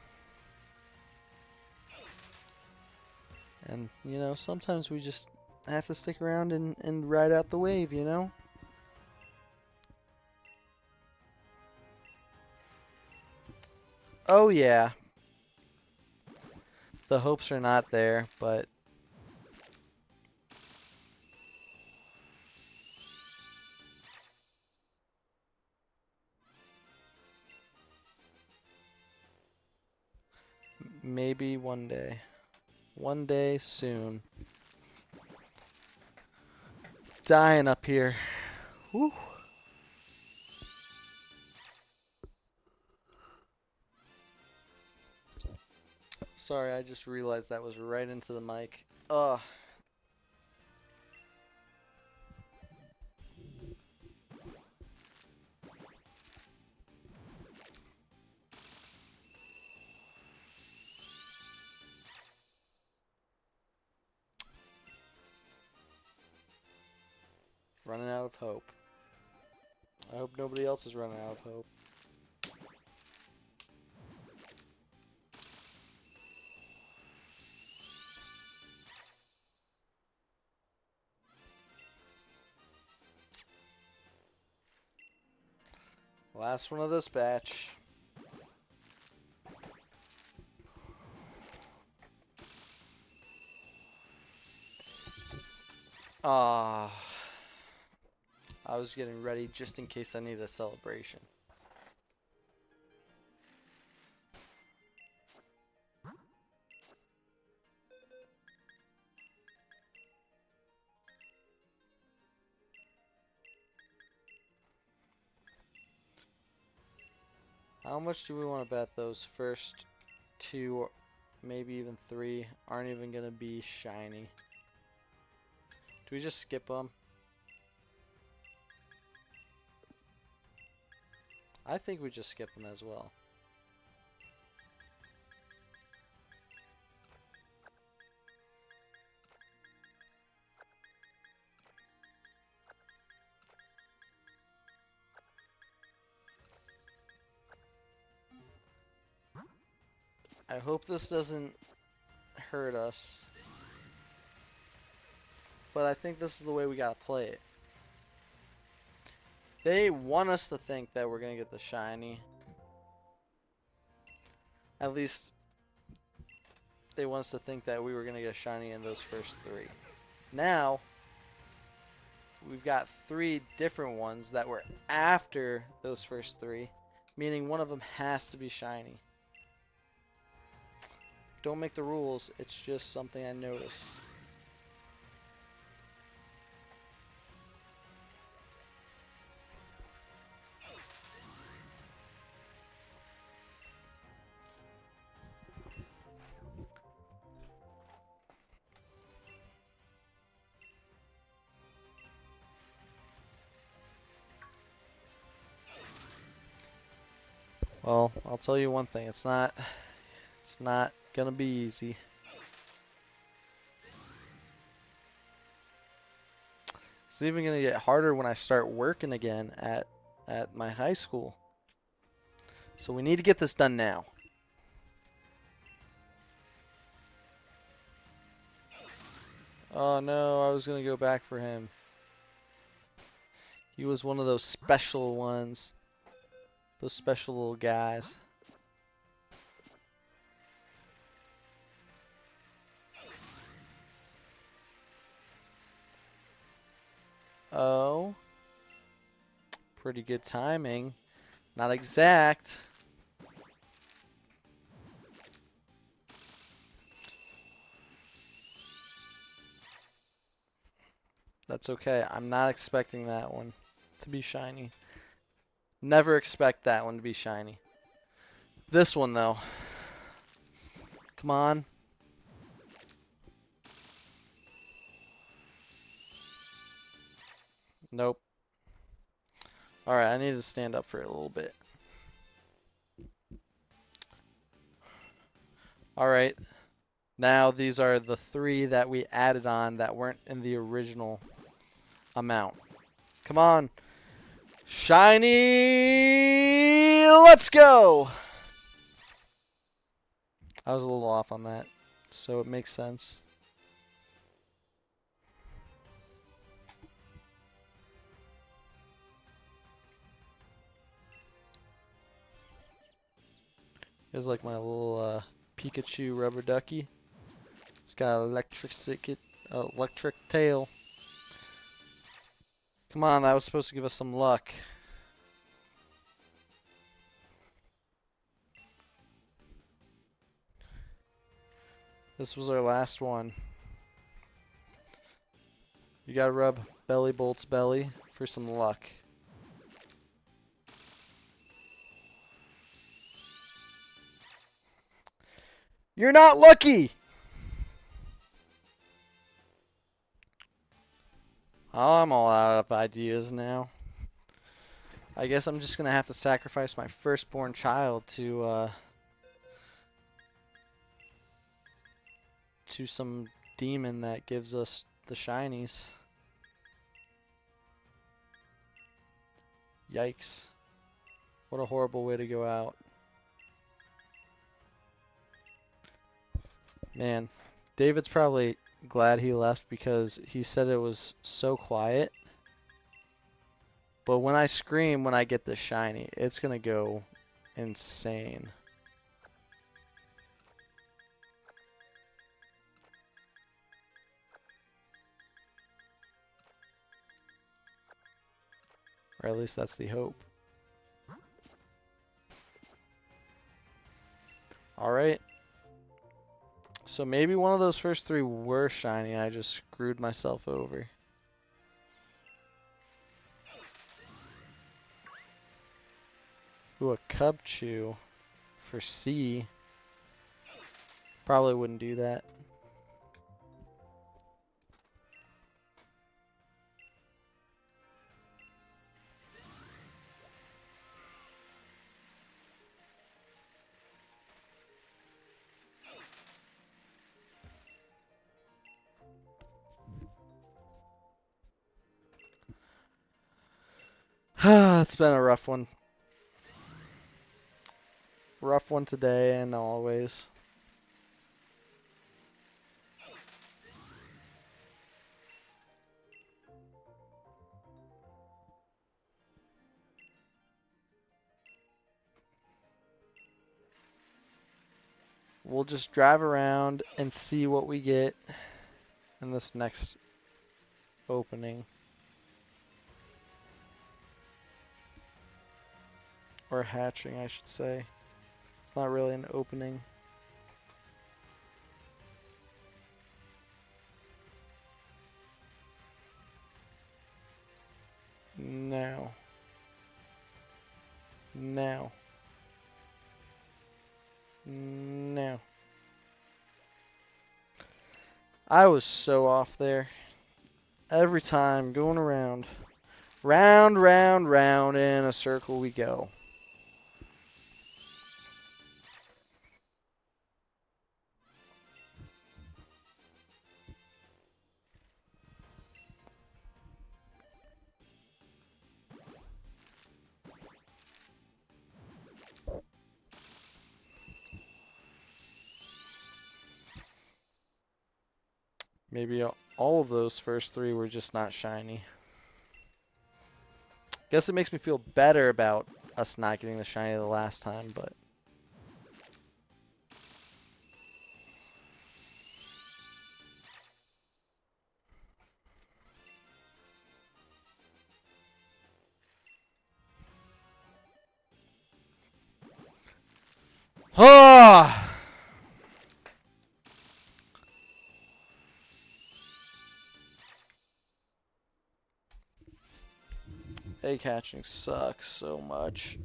And, you know, sometimes we just have to stick around and ride out the wave, you know? Oh, yeah. The hopes are not there, but maybe one day. One day soon. Dying up here. Whew. Sorry, I just realized that was right into the mic. Ugh. Running out of hope. I hope nobody else is running out of hope. Last one of this batch. Ah. I was getting ready just in case I need a celebration. How much do we want to bet those first two, maybe even three, aren't even going to be shiny? Do we just skip them? I think we just skip them as well. I hope this doesn't hurt us. But I think this is the way we gotta play it. They want us to think that we're gonna get the shiny. At least they want us to think that we were gonna get a shiny in those first three. Now we've got three different ones that were after those first three meaning one of them has to be shiny. Don't make the rules, it's just something I notice. Well, I'll tell you one thing, it's not gonna be easy. It's even gonna get harder when I start working again at my high school. So we need to get this done now. Oh no, I was gonna go back for him. He was one of those special ones. Those special little guys. Oh. Pretty good timing. Not exact. That's okay. I'm not expecting that one to be shiny. Never expect that one to be shiny. This one, though. Come on. Nope. Alright, I need to stand up for it a little bit. Alright. Now these are the 3 that we added on that weren't in the original amount. Come on. Shiny! Let's go! I was a little off on that, so it makes sense. Here's like my little Pikachu rubber ducky. It's got electric tail. Come on, that was supposed to give us some luck. This was our last one. You gotta rub Bellybolt's belly for some luck. You're not lucky! Oh, I'm all out of ideas now. I guess I'm just gonna have to sacrifice my firstborn child to some demon that gives us the shinies. Yikes. What a horrible way to go out. Man, David's probably glad he left because he said it was so quiet. But when I scream when I get the shiny, it's gonna go insane. Or at least that's the hope. Alright. So maybe one of those first 3 were shiny. I just screwed myself over. Ooh, a Cubchoo for C. Probably wouldn't do that. It's been a rough one. Rough one today and always. We'll just drive around and see what we get in this next opening. Or hatching, I should say. It's not really an opening. Now. Now. Now. I was so off there. Every time going around. Round, round, round, in a circle we go. Maybe all of those first three were just not shiny. Guess it makes me feel better about us not getting the shiny the last time, but... Ah! Egg hatching sucks so much.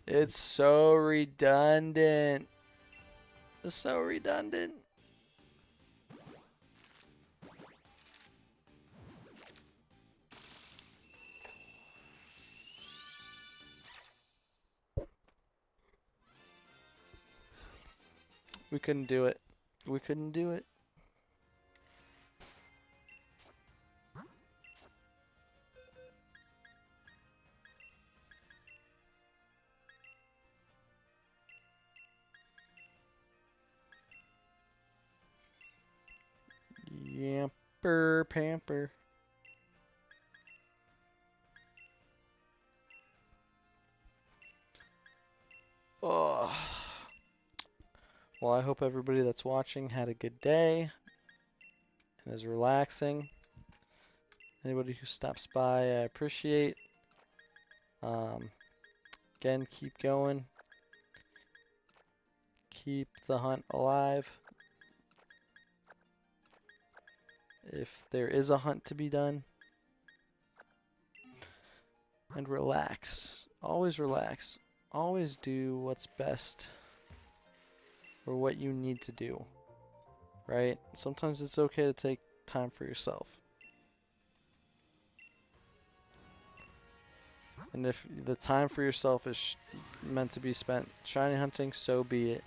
It's so redundant. It's so redundant. We couldn't do it. We couldn't do it. Yamper pamper. Oh. Well, I hope everybody that's watching had a good day and is relaxing. Anybody who stops by, I appreciate. Again, keep going. Keep the hunt alive. If there is a hunt to be done. And relax. Always relax. Always do what's best. Or what you need to do. Right? Sometimes it's okay to take time for yourself. And if the time for yourself is meant to be spent shiny hunting, so be it.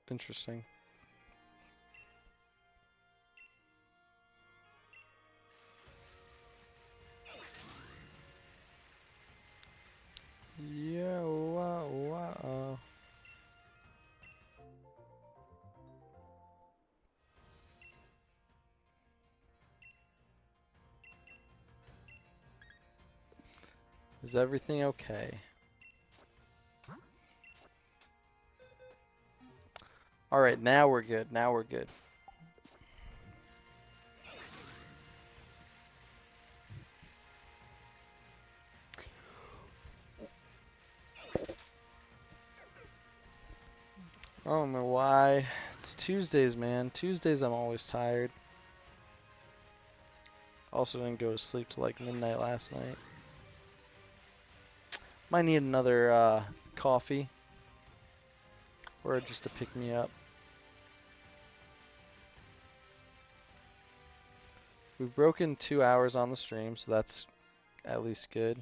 Interesting. Yeah, wow, wow. Is everything okay? Alright, now we're good. Now we're good. I don't know why. It's Tuesdays, man. Tuesdays I'm always tired. Also didn't go to sleep till like midnight last night. Might need another coffee. Or just to pick me up. We've broken 2 hours on the stream, so that's at least good.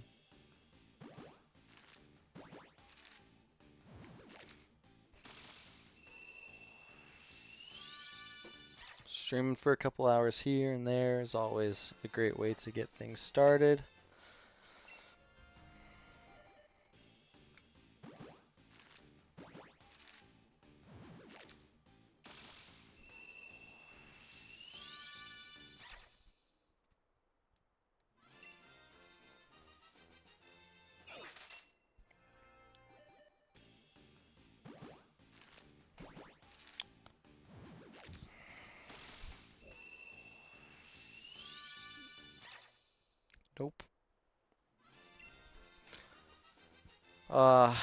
Streaming for a couple hours here and there is always a great way to get things started. Nope. Uh,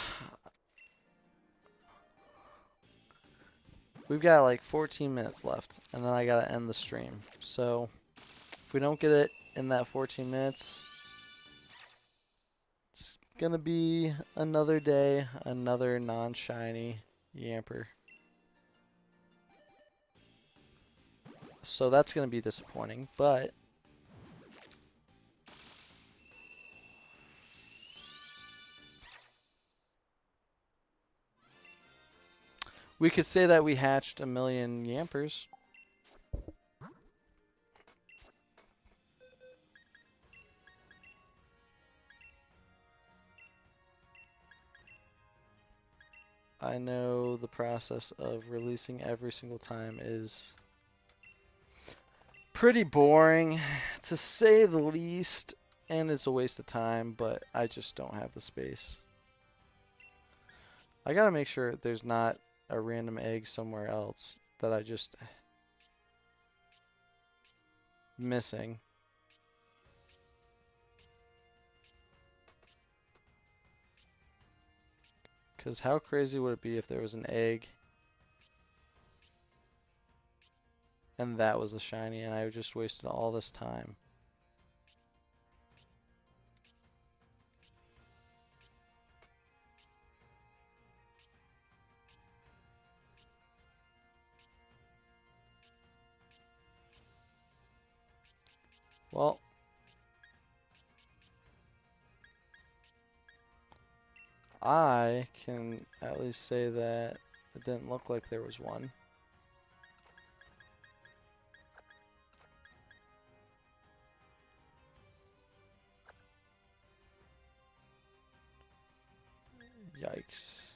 we've got like 14 minutes left, and then I gotta end the stream. So if we don't get it in that 14 minutes, it's gonna be another day, another non-shiny Yamper. So that's gonna be disappointing, but we could say that we hatched a million Yampers. I know the process of releasing every single time is pretty boring, to say the least, and it's a waste of time, but I just don't have the space. I gotta make sure there's not a random egg somewhere else that I just missing. Because how crazy would it be if there was an egg and that was the shiny and I just wasted all this time? Well, I can at least say that it didn't look like there was one. Yikes.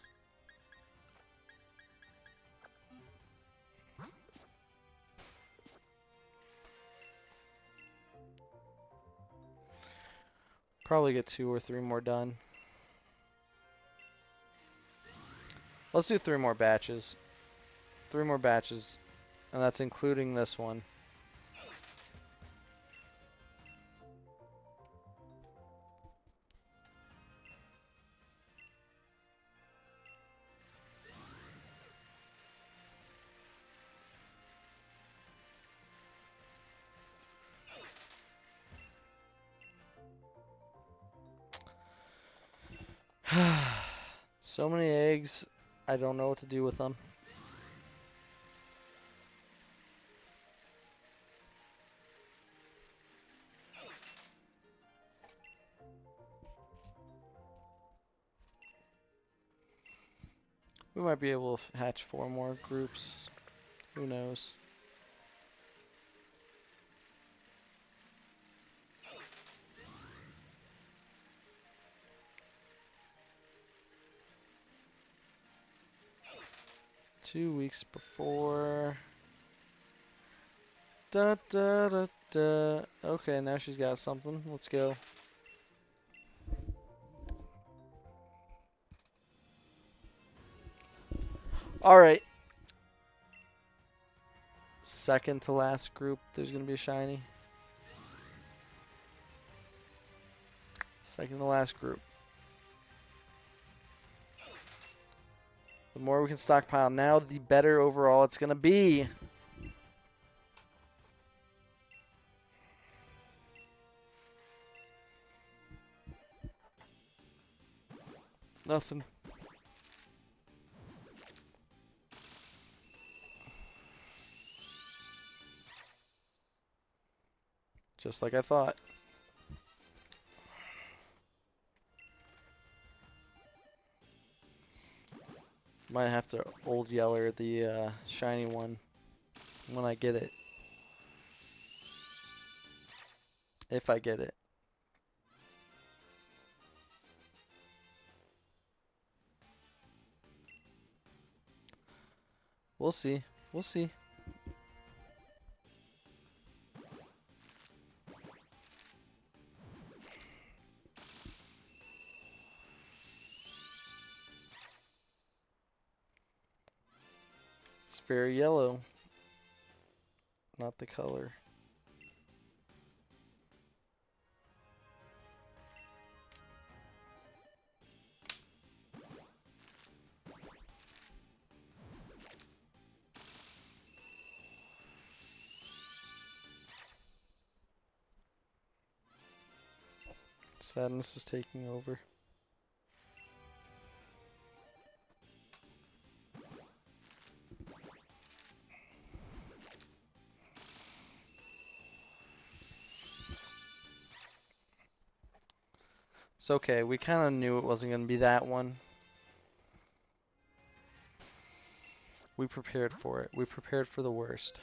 Probably get 2 or 3 more done. Let's do 3 more batches. 3 more batches, and that's including this one. So many eggs, I don't know what to do with them. We might be able to hatch 4 more groups. Who knows? Two weeks before. Da da da da. Okay, now she's got something. Let's go. Alright. Second to last group, there's going to be a shiny. Second to last group. The more we can stockpile now, the better overall it's going to be. Nothing. Just like I thought. Might have to old yeller the shiny one when I get it. If I get it. We'll see. We'll see. It's very yellow. Not the color. Sadness is taking over. It's okay. We kind of knew it wasn't going to be that one. We prepared for it. We prepared for the worst.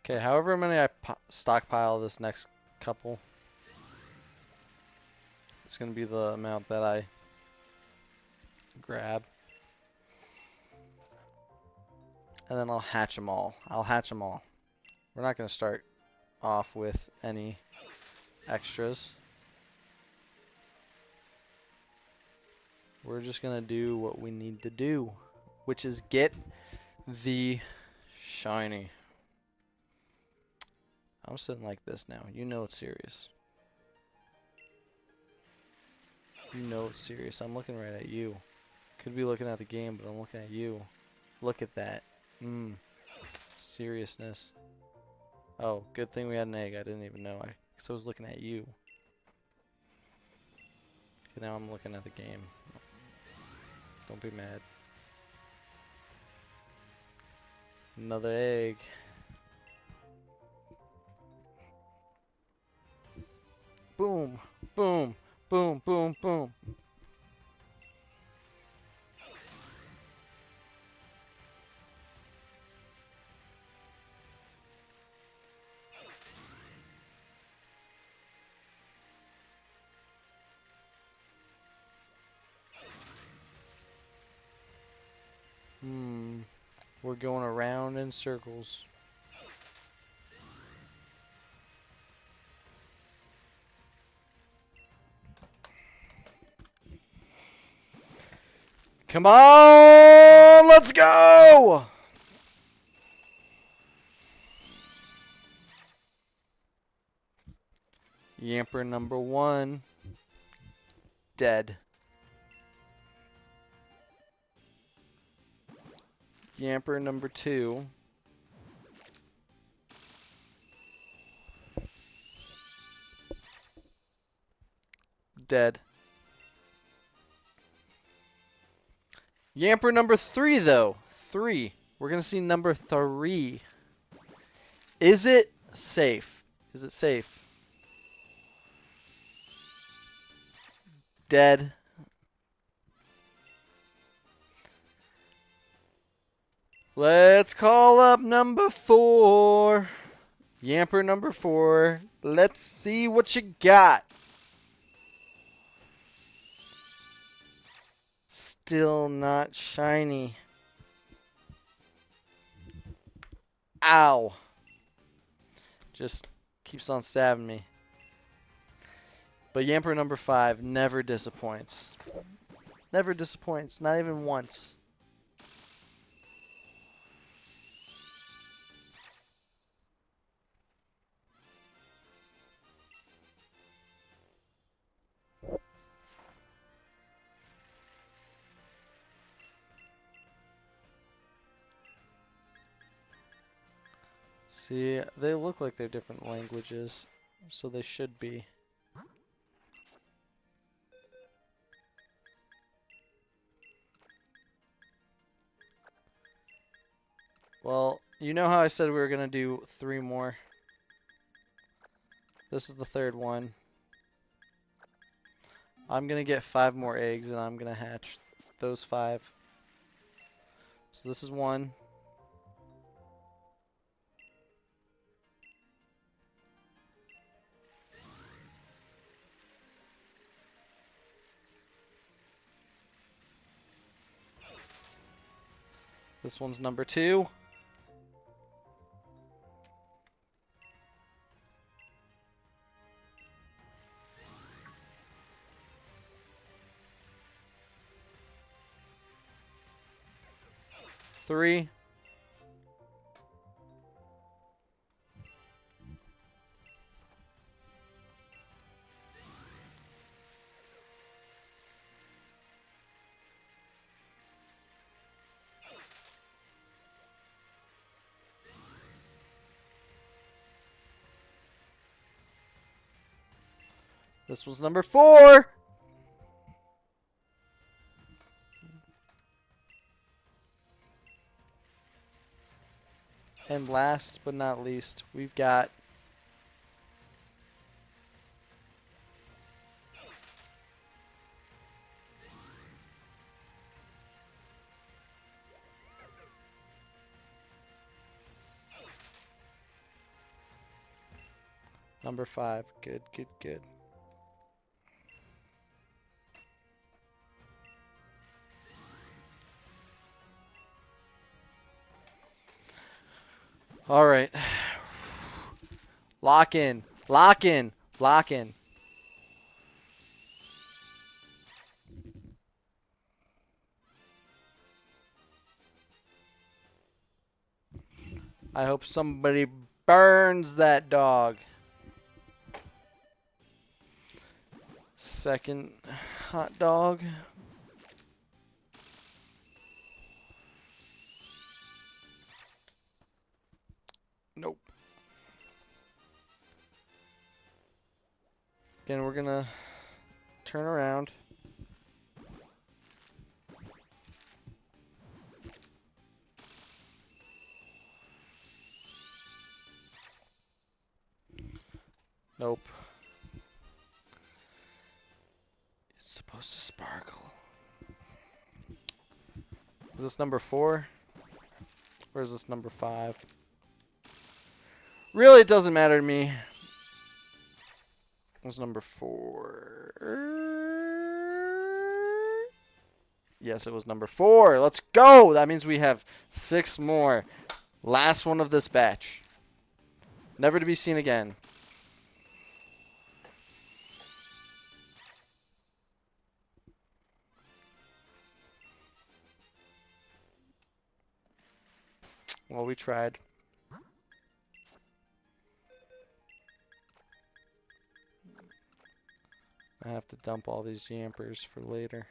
Okay, however many I stockpile this next couple, it's going to be the amount that I grab. And then I'll hatch them all. I'll hatch them all. We're not going to start off with any extras. We're just going to do what we need to do, which is get the shiny. I'm sitting like this now. You know it's serious. You know it's serious. I'm looking right at you. Could be looking at the game, but I'm looking at you. Look at that. Seriousness. Oh, good thing we had an egg. I didn't even know. Because I was looking at you. Okay, now I'm looking at the game. Don't be mad. Another egg. Boom, boom, boom, boom, boom. We're going around in circles. Come on, let's go! Yamper number 1, dead. Yamper number 2. Dead. Yamper number 3 though. 3. We're going to see number 3. Is it safe? Is it safe? Dead. Let's call up number 4. Yamper number 4. Let's see what you got. Still not shiny. Ow. Just keeps on stabbing me. But Yamper number 5 never disappoints. Never disappoints, not even once. See, they look like they're different languages, so they should be. Well, you know how I said we were going to do 3 more? This is the 3rd one. I'm going to get 5 more eggs, and I'm going to hatch those 5. So this is 1. This one's number 2. Three. This was number 4. And last but not least, we've got number 5. Good, good, good. All right. Lock in. Lock in. Lock in. I hope somebody burns that dog. Second hot dog. Nope. Again, we're gonna turn around. Nope. It's supposed to sparkle. Is this number 4? Or is this number 5? Really, it doesn't matter to me. What's number 4? Yes, it was number 4. Let's go! That means we have 6 more. Last one of this batch. Never to be seen again. Well, we tried. I have to dump all these yampers for later.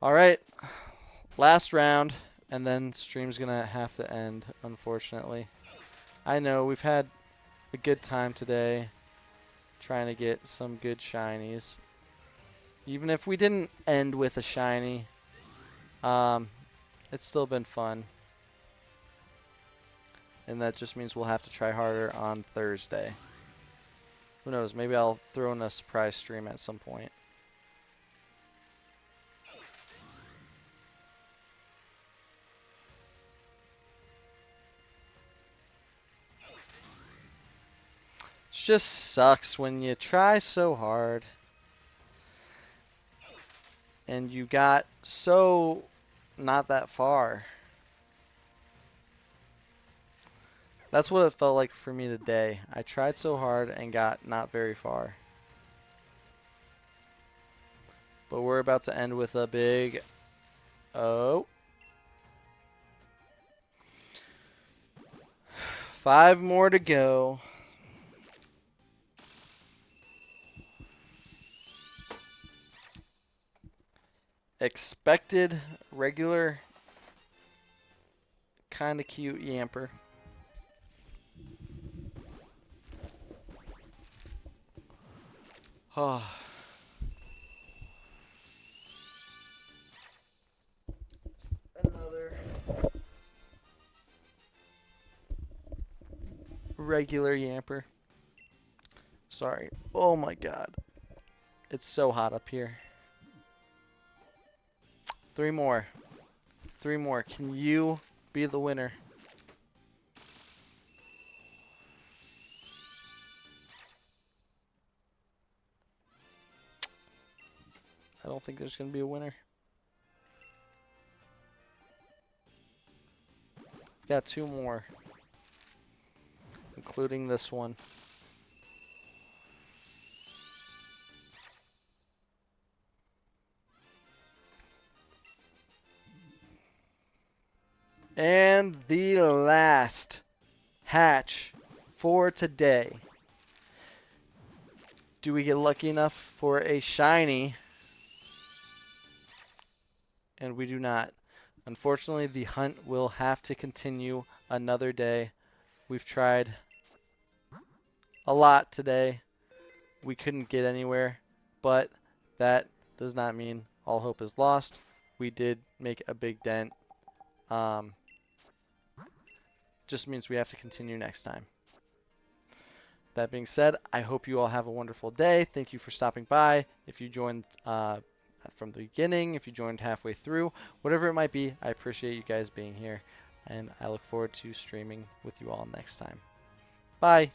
Alright. Last round, and then stream's gonna have to end, unfortunately. I know, we've had a good time today trying to get some good shinies. Even if we didn't end with a shiny, it's still been fun. And that just means we'll have to try harder on Thursday. Who knows, maybe I'll throw in a surprise stream at some point. It just sucks when you try so hard and you got so not that far. That's what it felt like for me today. I tried so hard and got not very far. But we're about to end with a big oh. 5 more to go. Expected regular kind of cute Yamper. Oh. Another regular Yamper. Sorry. Oh my god. It's so hot up here. 3 more. 3 more. Can you be the winner? I don't think there's going to be a winner. Got 2 more, including this one. And the last hatch for today. Do we get lucky enough for a shiny? And we do not. Unfortunately, the hunt will have to continue another day. We've tried a lot today. We couldn't get anywhere, but that does not mean all hope is lost. We did make a big dent. Just means we have to continue next time. That being said, I hope you all have a wonderful day. Thank you for stopping by. If you joined from the beginning, if you joined halfway through, whatever it might be, I appreciate you guys being here, and I look forward to streaming with you all next time. Bye.